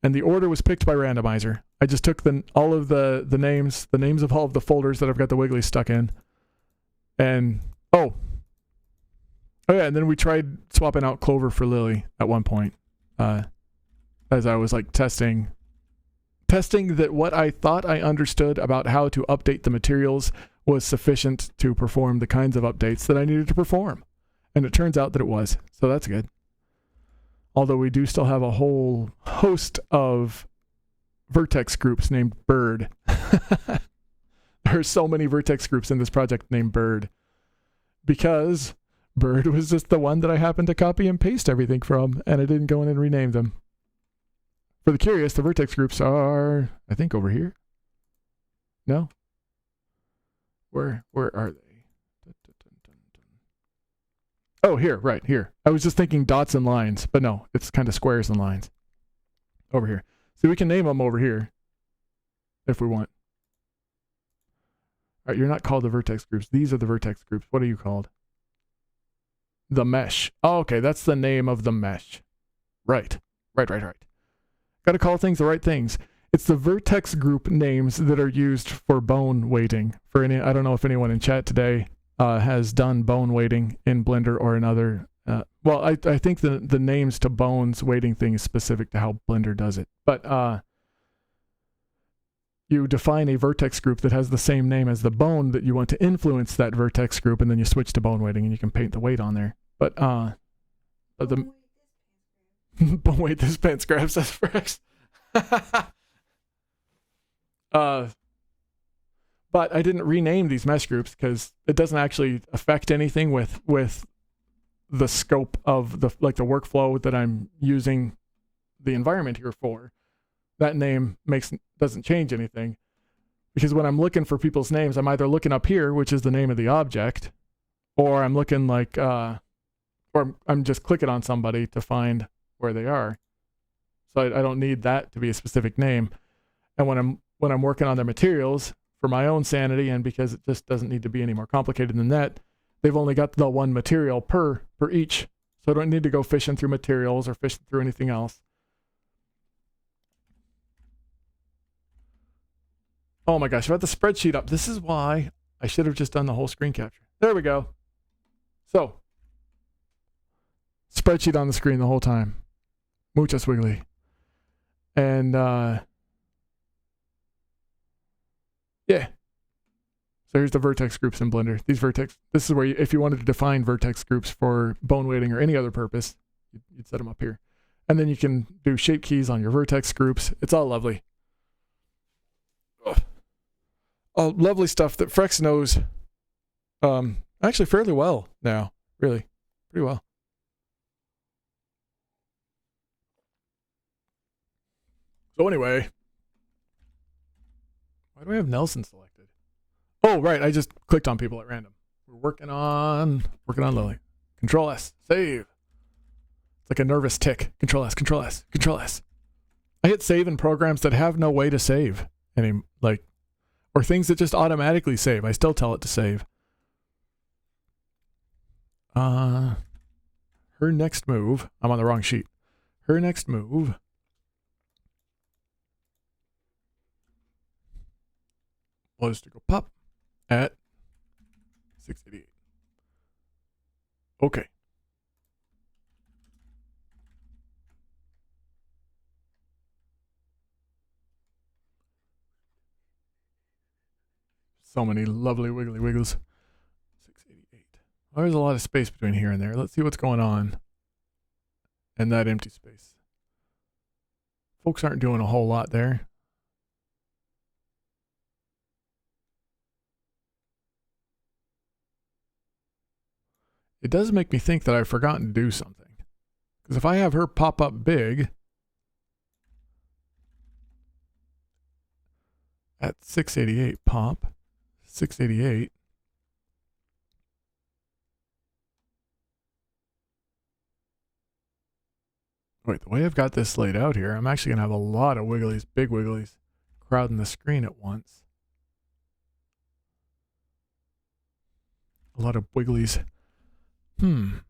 And the order was picked by randomizer. I just took all of the names of all of the folders that I've got the Wigglies stuck in. And, oh yeah, and then we tried swapping out Clover for Lily at one point. As I was like testing that what I thought I understood about how to update the materials was sufficient to perform the kinds of updates that I needed to perform. And it turns out that it was. So that's good. Although we do still have a whole host of vertex groups named Bird. There are so many vertex groups in this project named Bird. Because Bird was just the one that I happened to copy and paste everything from, and I didn't go in and rename them. For the curious, the vertex groups are, I think, over here. No? Where are they? Oh, here, right, here. I was just thinking dots and lines, but no, it's kind of squares and lines. Over here. So we can name them over here if we want. All right, you're not called the vertex groups. These are the vertex groups. What are you called? the mesh. Oh, okay, that's the name of the mesh. Right. Got to call things the right things. It's the vertex group names that are used for bone weighting. For any, I don't know if anyone in chat today has done bone weighting in Blender or another. Well, I think the names to bones weighting thing is specific to how Blender does it. But you define a vertex group that has the same name as the bone that you want to influence that vertex group, and then you switch to bone weighting, and you can paint the weight on there. But the bone weight this pants grabs us for X. But I didn't rename these mesh groups because it doesn't actually affect anything with the scope of the workflow that I'm using the environment here for. That name doesn't change anything, because when I'm looking for people's names, I'm either looking up here, which is the name of the object, or I'm looking or I'm just clicking on somebody to find where they are. So I don't need that to be a specific name. And when I'm working on their materials for my own sanity, and because it just doesn't need to be any more complicated than that, they've only got the one material per each. So I don't need to go fishing through materials or fishing through anything else. Oh my gosh, I've got the spreadsheet up. This is why I should have just done the whole screen capture. There we go. So, spreadsheet on the screen the whole time. Muchas wiggly. And, yeah. So here's the vertex groups in Blender. This is where if you wanted to define vertex groups for bone weighting or any other purpose, you'd set them up here. And then you can do shape keys on your vertex groups. It's all lovely. Lovely stuff that Frex knows actually fairly well now. Really, pretty well. So anyway, why do I have Nelson selected? Oh, right, I just clicked on people at random. We're working on Lily. Control S, save. It's like a nervous tick. Control S, Control S, Control S. I hit save in programs that have no way to save or things that just automatically save. I still tell it to save. Her next move, I'm on the wrong sheet. Her next move was to go pop at 688. Okay. So many lovely wiggly wiggles. 688. Well, there's a lot of space between here and there. Let's see what's going on in that empty space. Folks aren't doing a whole lot there. It does make me think that I've forgotten to do something. Because if I have her pop up big at 688 pop, 688. Wait, the way I've got this laid out here, I'm actually going to have a lot of wigglies, big wigglies, crowding the screen at once. A lot of wigglies. Won't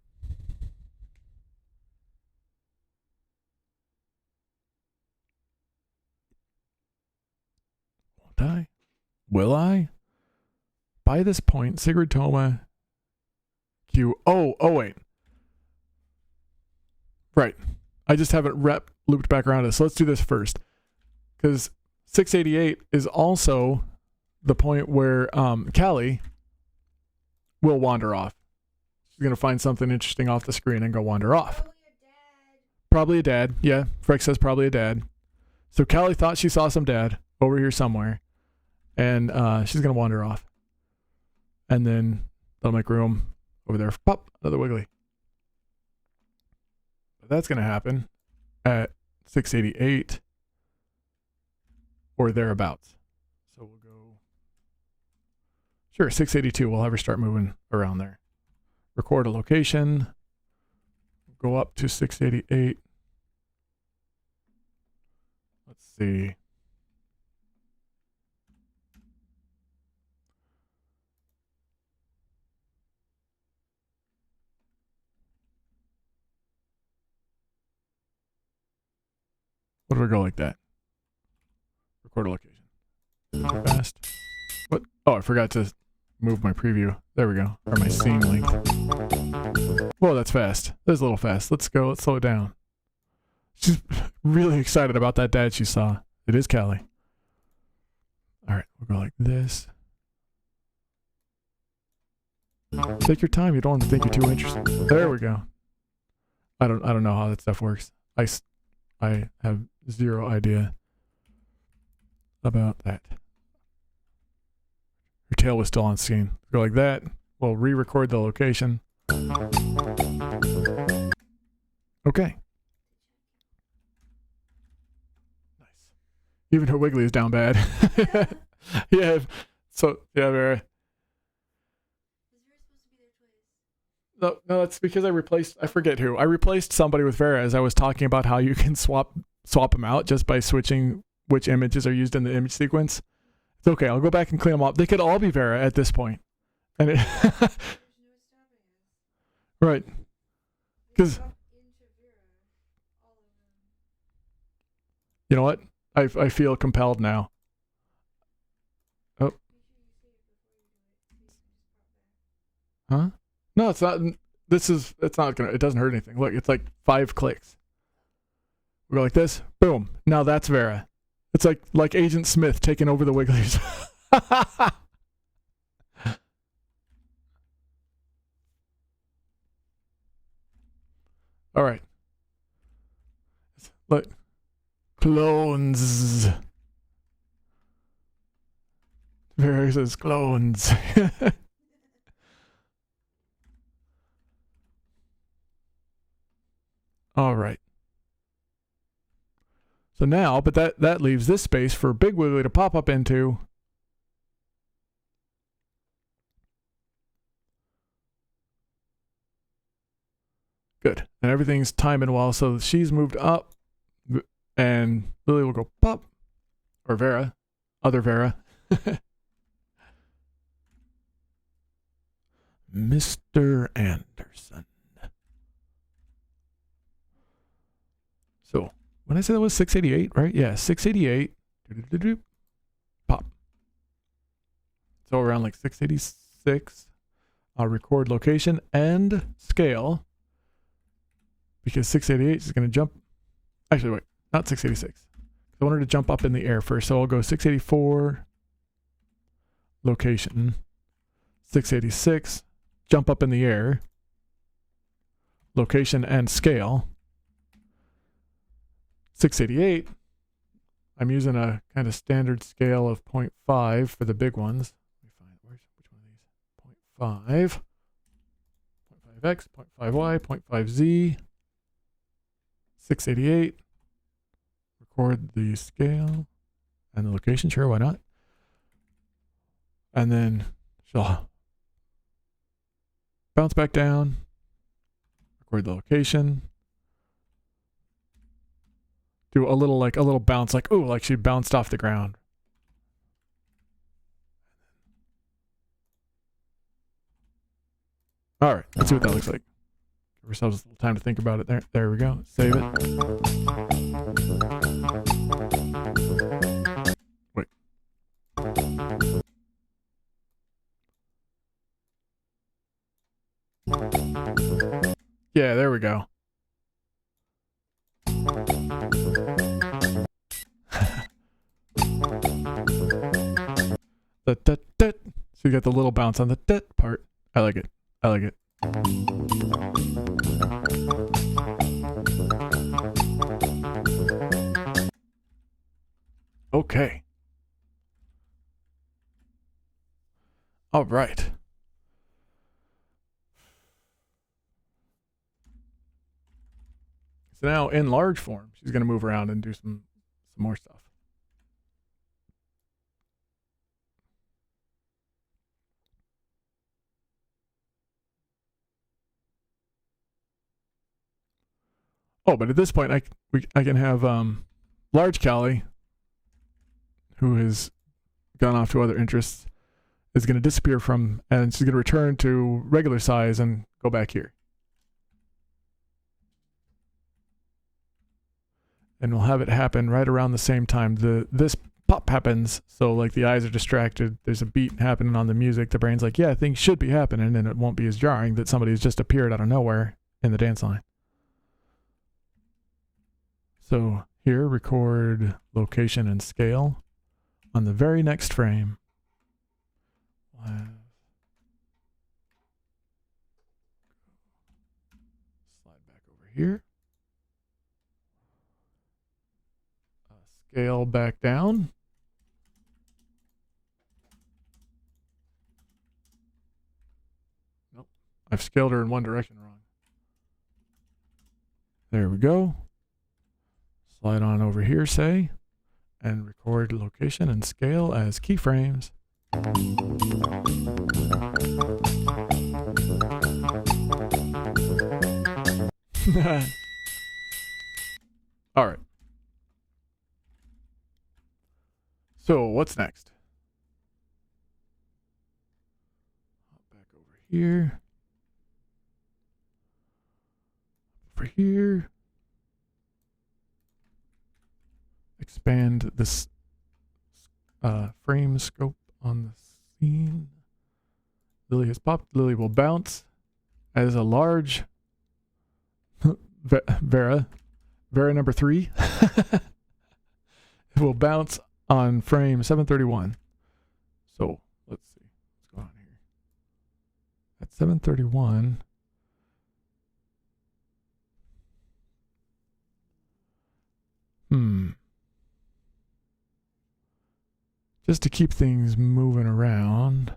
I? Will I? By this point, Sigurd Toma Q. Oh, wait. Right. I just haven't looped back around it. So let's do this first. Because 688 is also the point where Callie will wander off. She's going to find something interesting off the screen and go wander off. Probably a dad. Yeah, Freck says probably a dad. So Callie thought she saw some dad over here somewhere. And she's going to wander off. And then that'll make room over there. Pop, another wiggly. But that's going to happen at 688 or thereabouts. So we'll go. Sure, 682. We'll have her start moving around there. Record a location. Go up to 688. Let's see. What do I go like that? Record a location. Too fast. What? Oh, I forgot to move my preview. There we go. Or my scene link. Whoa, that's fast. That's a little fast. Let's go. Let's slow it down. She's really excited about that dad she saw. It is Callie. All right, we'll go like this. Take your time. You don't want to think you're too interested. There we go. I don't know how that stuff works. I have zero idea about that. Your tail was still on scene. Go like that. We'll re-record the location. Okay. Nice. Even her Wiggly is down bad. Yeah. So yeah, Vera. No, that's because I forget who. I replaced somebody with Vera as I was talking about how you can swap them out just by switching which images are used in the image sequence. It's okay. I'll go back and clean them up. They could all be Vera at this point. And it right. Because you know what? I feel compelled now. Oh. Huh? No, it's not. It's not gonna. It doesn't hurt anything. Look, it's like 5 clicks. We go like this. Boom. Now that's Vera. It's like Agent Smith taking over the Wigglies. All right. Look. Clones. Vera says clones. All right. So now, but that leaves this space for Big Wiggly to pop up into. Good. And everything's timing well. So she's moved up and Lily will go pop. Or Vera. Other Vera. Mr. Anderson. So when I said that was 688, right? Yeah, 688. Pop. So around like 686. I'll record location and scale. Because 688 is going to jump. Actually, wait, not 686. I wanted to jump up in the air first. So I'll go 684. Location. 686. Jump up in the air. Location and scale. 688, I'm using a kind of standard scale of 0.5 for the big ones. Let me find which one of these. 0.5, 0.5x, 0.5y, 0.5z, 688. Record the scale and the location. Sure, why not? And then she'll bounce back down. Record the location. Do a little bounce, like, ooh, like she bounced off the ground. All right, let's see what that looks like. Give ourselves a little time to think about it. There we go. Save it. Wait. Yeah, there we go. So you got the little bounce on the part. I like it. I like it. Okay. All right. So now in large form, she's going to move around and do some more stuff. Oh, but at this point, I can have large Callie, who has gone off to other interests, is going to disappear from, and she's going to return to regular size and go back here. and we'll have it happen right around the same time this pop happens. So like the eyes are distracted, there's a beat happening on the music, the brain's like, yeah, things should be happening, and it won't be as jarring that somebody's just appeared out of nowhere in the dance line. So here, record location and scale on the very next frame. Slide back over here. Scale back down. Nope, I've scaled her in one direction wrong. There we go. Slide on over here, say, and record location and scale as keyframes. All right. So what's next? Back over here. Over here. Expand this frame scope on the scene. Lily has popped. Lily will bounce as a large Vera number 3 will bounce on frame 731. So let's see what's going on here. At 731, just to keep things moving around,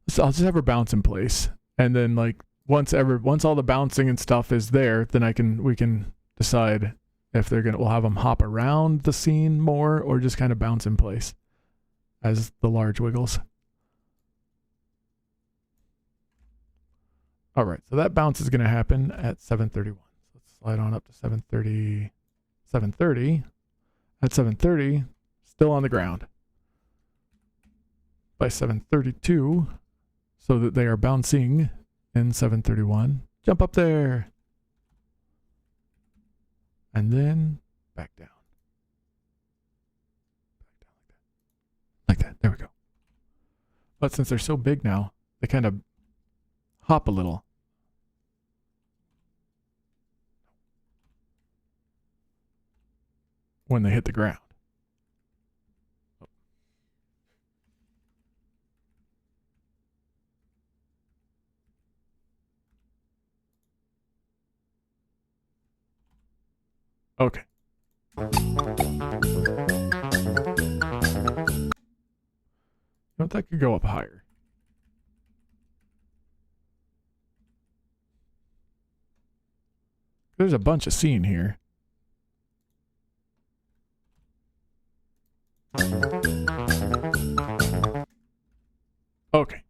so I'll just have her bounce in place, and then like once all the bouncing and stuff is there, then we can decide if we'll have them hop around the scene more or just kind of bounce in place as the large wiggles. All right, so that bounce is going to happen at 7:31. Let's slide on up to 7:30. 7:30. At 7:30, still on the ground. By 7:32, so that they are bouncing in 7:31. Jump up there. And then back down. Back down like that. Like that. There we go. But since they're so big now, they kind of hop a little. When they hit the ground. Okay. You know, that could go up higher. There's a bunch of scene here. Okay.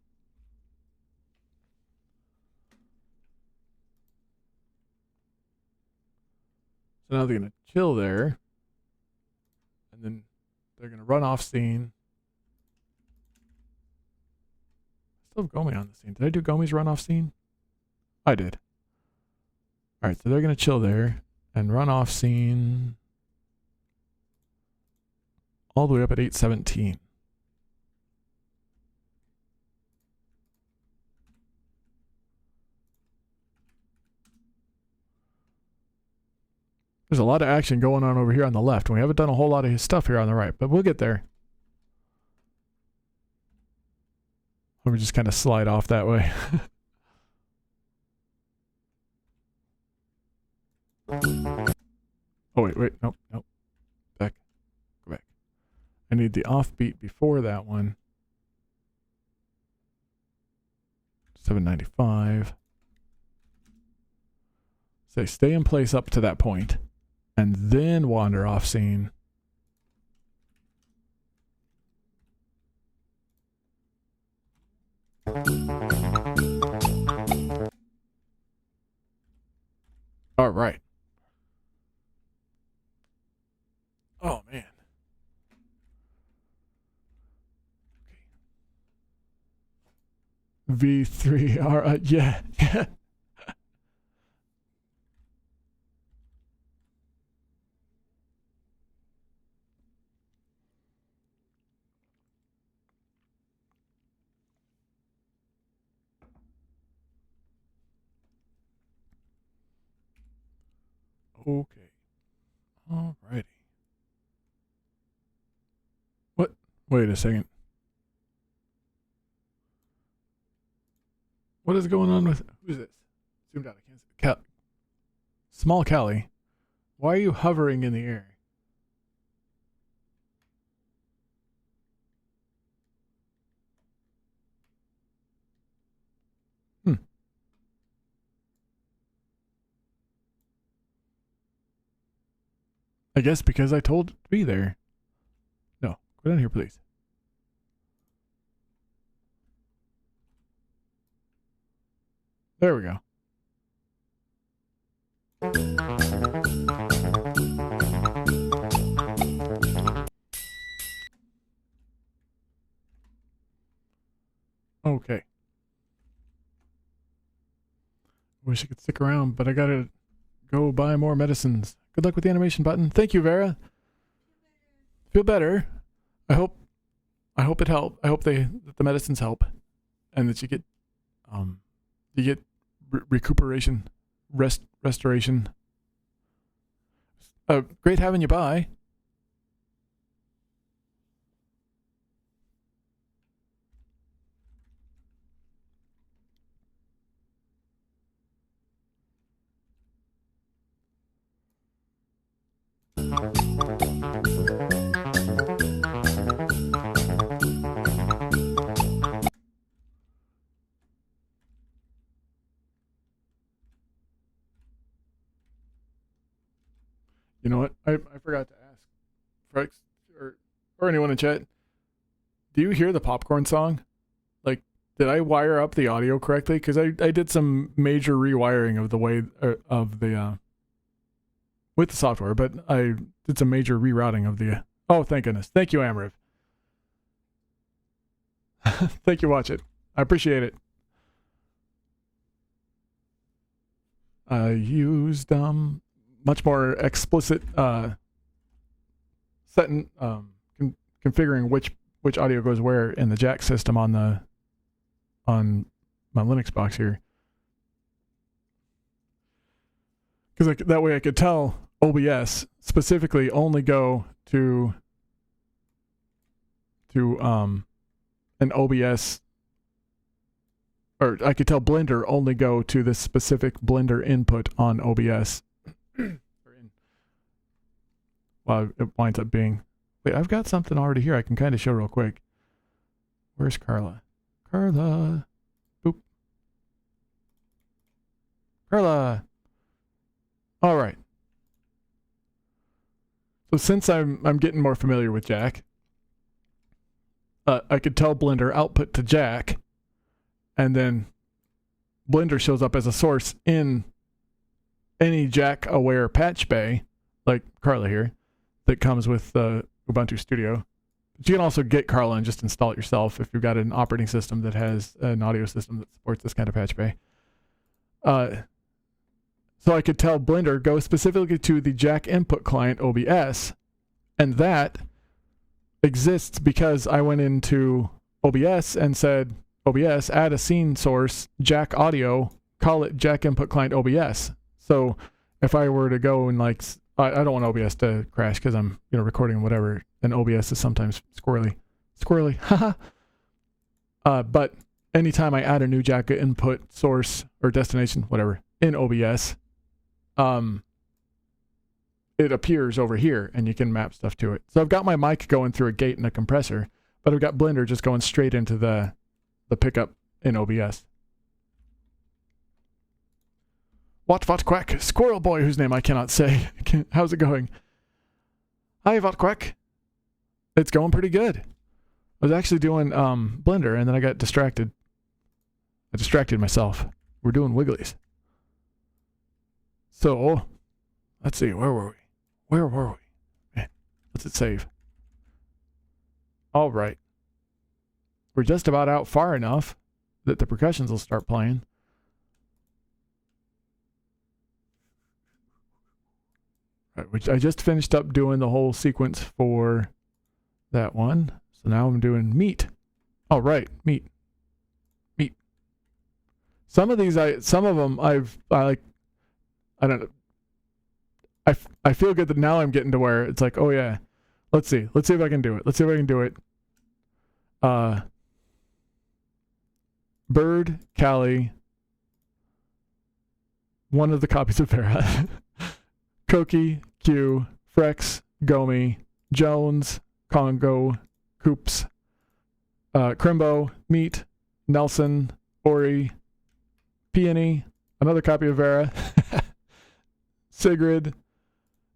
So now they're going to chill there. And then they're going to run off scene. I still have Gomi on the scene. Did I do Gomi's run off scene? I did. All right, so they're going to chill there and run off scene all the way up at 8:17. There's a lot of action going on over here on the left, and we haven't done a whole lot of stuff here on the right, but we'll get there. Let me just kind of slide off that way. Oh, wait, nope. Back. Go back. I need the offbeat before that one. 795. Say, stay in place up to that point, and then wander off scene. All right. Oh, man. V3, all right, yeah. Okay. Alrighty. What? Wait a second. What is going on with... Who's this? Zoomed out. I can't see. Small Callie. Why are you hovering in the air? I guess because I told it to be there. No. Go down here, please. There we go. Okay. Wish I could stick around, but I gotta go buy more medicines. Good luck with the animation button. Thank you, Vera. Feel better. I hope it helped. I hope that the medicines help, and that you get recuperation, restoration. Great having you by. You know what? I forgot to ask, Frex, or anyone in chat. Do you hear the popcorn song? Like, did I wire up the audio correctly? Because I did some major rewiring of the way of the with the software, but I did some major rerouting of the. Oh, thank goodness! Thank you, Amriv. Thank you, Watch It. I appreciate it. I used much more explicit setting configuring which audio goes where in the jack system on my Linux box here, because that way I could tell OBS specifically only go to an OBS, or I could tell Blender only go to this specific Blender input on OBS. Well, it winds up being... Wait, I've got something already here I can kind of show real quick. Where's Carla? Carla! Boop. Carla! All right. So since I'm getting more familiar with Jack, I could tell Blender output to Jack, and then Blender shows up as a source in any Jack-aware patch bay, like Carla here, that comes with Ubuntu Studio. But you can also get Carla and just install it yourself if you've got an operating system that has an audio system that supports this kind of patch bay. So I could tell Blender, go specifically to the Jack input client OBS, and that exists because I went into OBS and said, OBS, add a scene source, Jack audio, call it Jack input client OBS. So if I were to go and like, I don't want OBS to crash because I'm recording whatever, and OBS is sometimes squirrely, haha. But anytime I add a new Jack input source or destination, whatever, in OBS, it appears over here and you can map stuff to it. So I've got my mic going through a gate and a compressor, but I've got Blender just going straight into the pickup in OBS. What quack, squirrel boy whose name I cannot say. How's it going? Hi, Quack. It's going pretty good. I was actually doing Blender and then I got distracted. I distracted myself. We're doing Wigglies. So, let's see, where were we? Man, what's it save? All right. We're just about out far enough that the percussions will start playing. Right, which I just finished up doing the whole sequence for that one. So now I'm doing meat. All right, meat. Some of them I don't know. I feel good that now I'm getting to where it's like, oh yeah, let's see if I can do it. Bird, Callie, one of the copies of Vera, Koki, Q, Frex, Gomi, Jones, Congo, Coops, Crimbo, Meat, Nelson, Ori, Peony, another copy of Vera, Sigrid,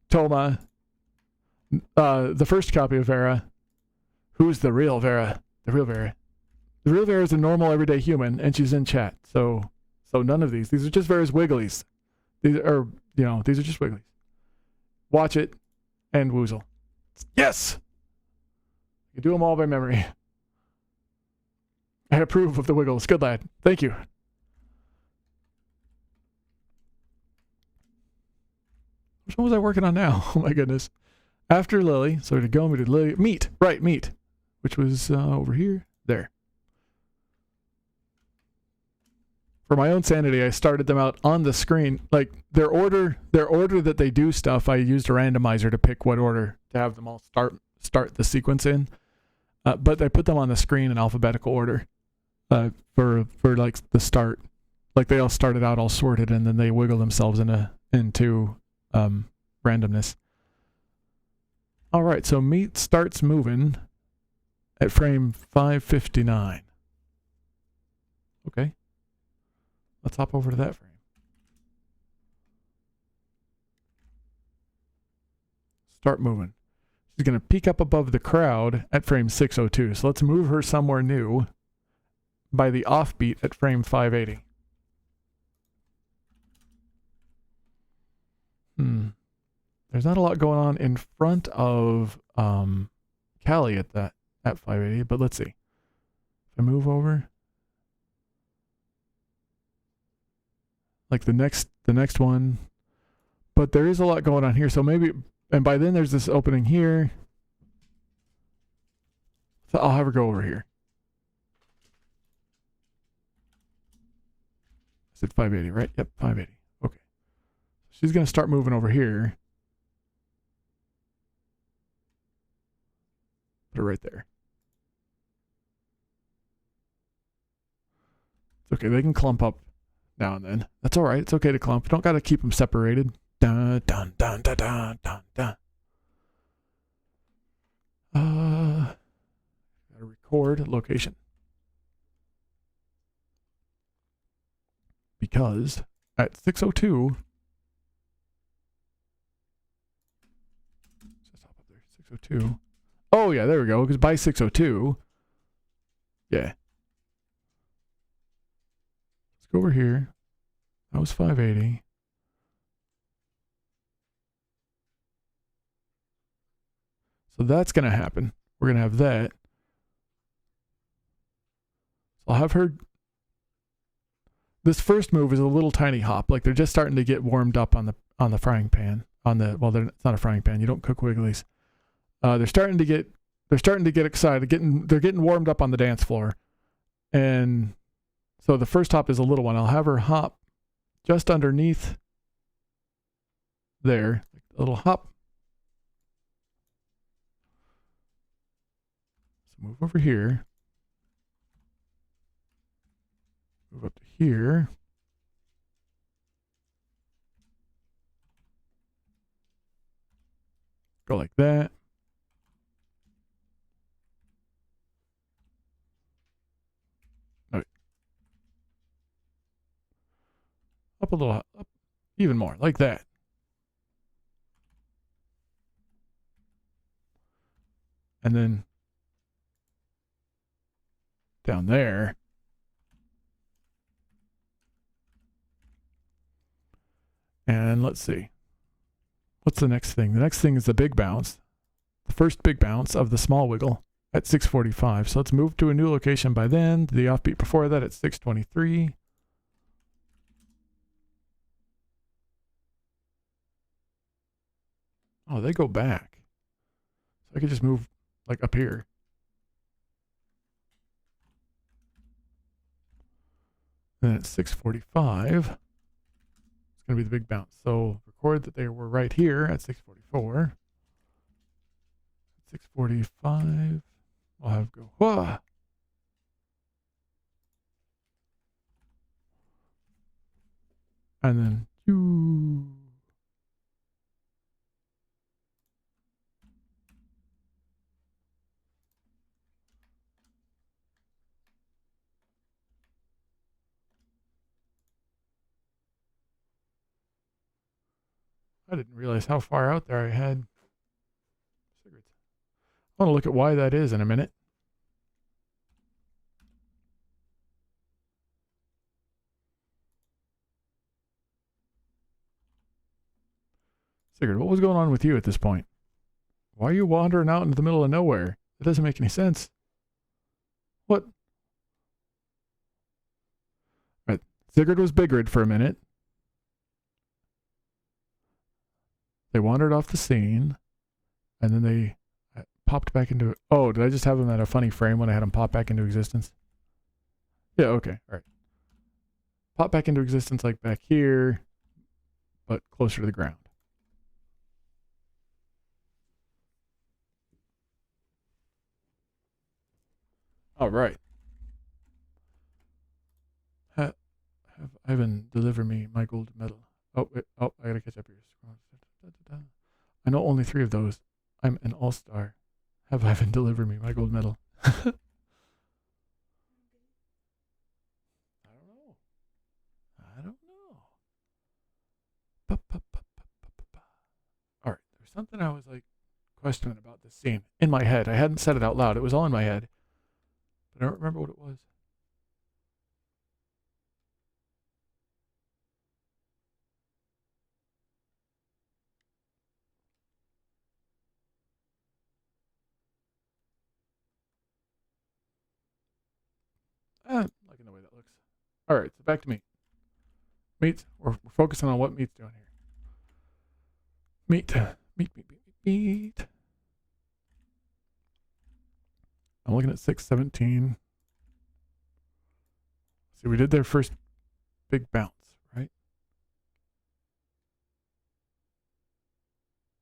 Toma, the first copy of Vera. Who's the real Vera? The real Vera. The real Vera is a normal everyday human, and she's in chat. So none of these. These are just Vera's Wigglies. These are just Wigglies. Watch it and woozle. Yes! You do them all by memory. I approve of the Wiggles. Good lad. Thank you. Which one was I working on now? Oh my goodness. After Lily, so to go, we did Lily. Meat. Right, Meat. Which was over here. There. For my own sanity, I started them out on the screen. Like their order that they do stuff, I used a randomizer to pick what order to have them all start the sequence in. But I put them on the screen in alphabetical order for like the start. Like they all started out all sorted, and then they wiggle themselves into randomness. All right, so Meat starts moving at frame 559. Okay. Let's hop over to that frame. Start moving. She's going to peek up above the crowd at frame 602. So let's move her somewhere new by the offbeat at frame 580. There's not a lot going on in front of Callie at 580, but let's see. If I move over, like the next one, but there is a lot going on here. So maybe, and by then there's this opening here. So I'll have her go over here. I said 580, right? Yep, 580. Okay. She's going to start moving over here. Put it right there. It's okay. They can clump up now and then. That's all right. It's okay to clump. You don't got to keep them separated. Dun, dun, dun, dun, dun, dun, dun. Gotta record location. Because at 602, just hop up there. 602. Oh yeah, there we go. Because by 602, yeah. Let's go over here. That was 580. So that's going to happen. We're going to have that. So I'll have her. This first move is a little tiny hop. Like they're just starting to get warmed up on the frying pan. It's not a frying pan. You don't cook Wigglies. They're starting to get excited. They're getting warmed up on the dance floor. And so the first hop is a little one. I'll have her hop just underneath there. A little hop. So move over here. Move up to here. Go like that. Up a little, up even more, like that. And then down there. And let's see. What's the next thing? The next thing is the big bounce. The first big bounce of the small wiggle at 645. So let's move to a new location by then. The offbeat before that at 623. Oh, they go back. So I could just move like up here. And then at 645, it's going to be the big bounce. So record that they were right here at 6:44. 6:45. I'll have go. Whoa! And then you. I didn't realize how far out there I had cigarettes. I want to look at why that is in a minute. Sigurd, what was going on with you at this point? Why are you wandering out into the middle of nowhere? It doesn't make any sense. What? Right. Sigurd was Bigrid for a minute. They wandered off the scene, and then they popped back into... Oh, did I just have them at a funny frame when I had them pop back into existence? Yeah, okay. All right. Pop back into existence like back here, but closer to the ground. All right. Have Ivan deliver me my gold medal. Oh, wait. Oh, I gotta catch up here. I know only 3 of those. I'm an all-star. Have Ivan deliver me my gold medal. I don't know. All right. There's something I was like questioning about this scene in my head. I hadn't said it out loud. It was all in my head. But I don't remember what it was. Liking the way that looks. All right, so back to meat. Meat. We're focusing on what meat's doing here. Meat. Meat. I'm looking at 6:17. See, we did their first big bounce, right?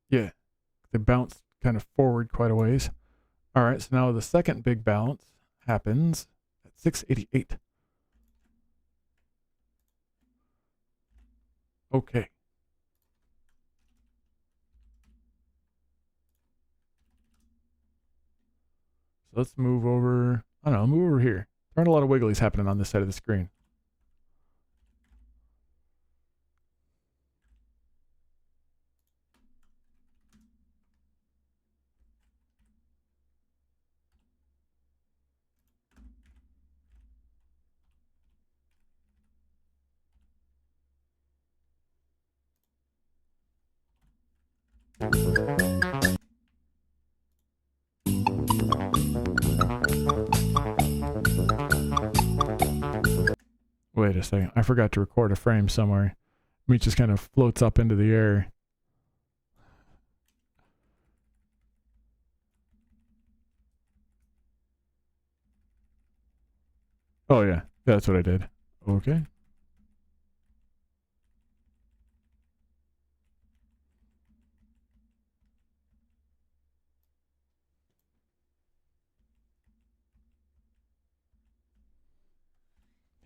Yeah, they bounced kind of forward quite a ways. All right, so now the second big bounce happens at 6:88. Okay. So let's move over. I don't know, move over here. There aren't a lot of wigglies happening on this side of the screen. Wait a second. I forgot to record a frame somewhere. Meat just kind of floats up into the air. Oh, yeah. That's what I did. Okay.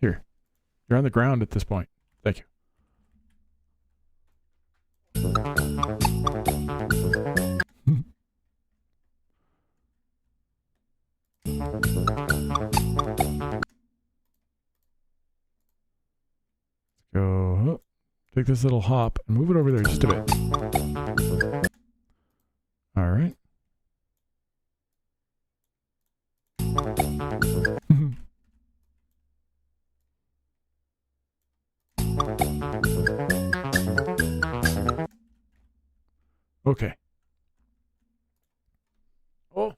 Here. You're on the ground at this point. Thank you. Go up. Take this little hop and move it over there just a bit. All right. Okay. Oh.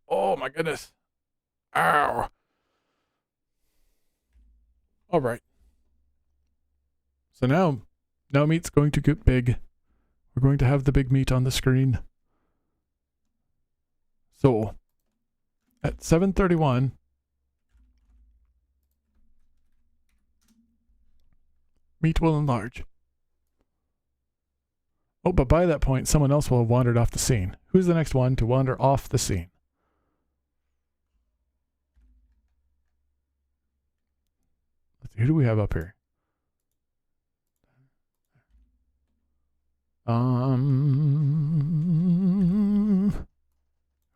Oh my goodness. Ow. All right. So now meat's going to get big. We're going to have the big meat on the screen. So at 7:31, meat will enlarge. Oh, but by that point, someone else will have wandered off the scene. Who's the next one to wander off the scene? Let's see, who do we have up here? Who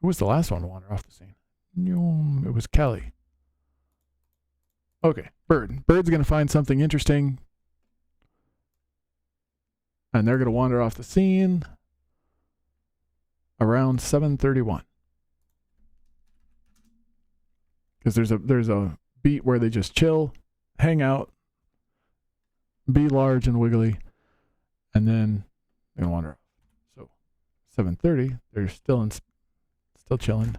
was the last one to wander off the scene? It was Kelly. Okay, Bird. Bird's going to find something interesting. And they're going to wander off the scene around 7:31. Because there's a beat where they just chill, hang out, be large and wiggly, and then they're going to wander off. So 7:30, they're still chilling.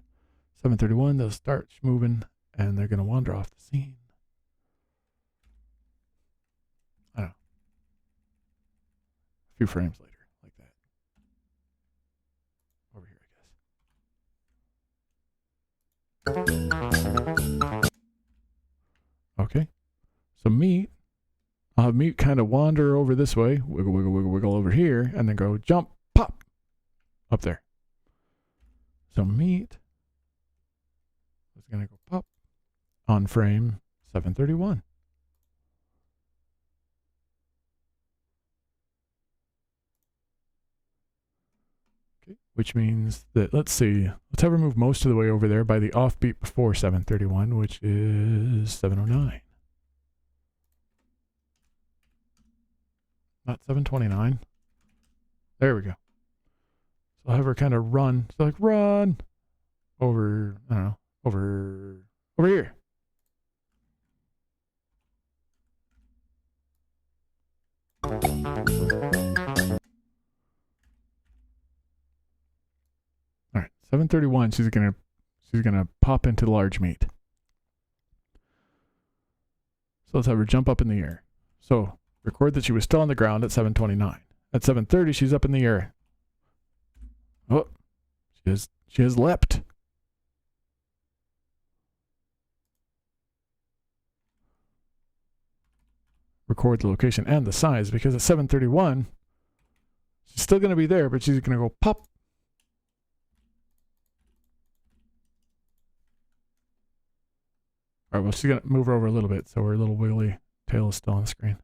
7:31, they'll start moving, and they're going to wander off the scene. I don't know. A few frames later, like that. Over here, I guess. Okay. So I'll have meat kind of wander over this way, wiggle, wiggle, wiggle, wiggle over here, and then go jump, pop, up there. So meat is going to go pop on frame 7:31. Okay, which means that, let's see, let's have her move most of the way over there by the offbeat before 7:31, which is 7:09. Not 7:29. There we go. So I'll have her kind of run. So like run over, I don't know, over here. All right, 7:31. She's gonna pop into large meat. So let's have her jump up in the air. So record that she was still on the ground at 7:29. At 7:30, she's up in the air. Oh, she has leapt. Record the location and the size, because at 7:31, she's still going to be there, but she's going to go pop. All right, well, she's going to move her over a little bit, so her little wiggly tail is still on the screen.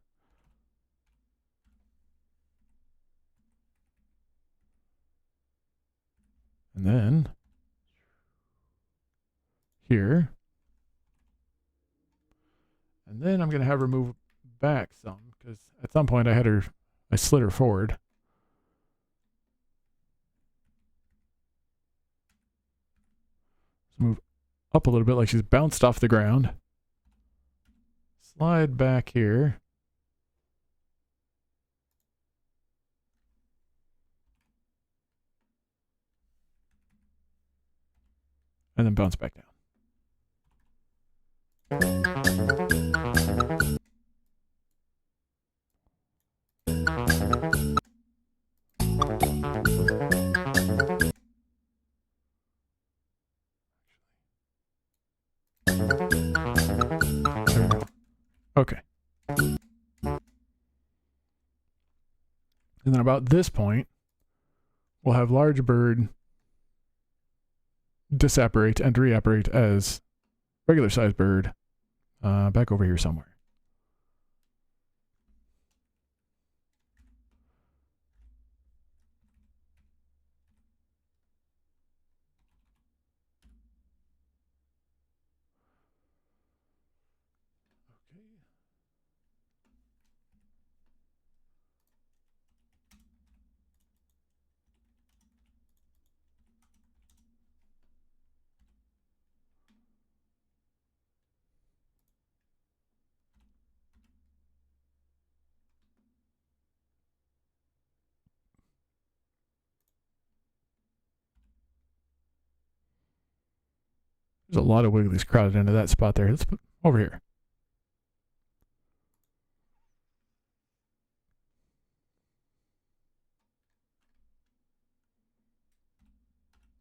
And then here. And then I'm going to have her move back some, because at some point I slid her forward. So move up a little bit like she's bounced off the ground. Slide back here. And then bounce back down. Okay. And then about this point, we'll have large bird disapparate and reapparate as regular sized bird back over here somewhere. There's a lot of Wigglies crowded into that spot there. Let's put over here.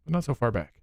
But not so far back.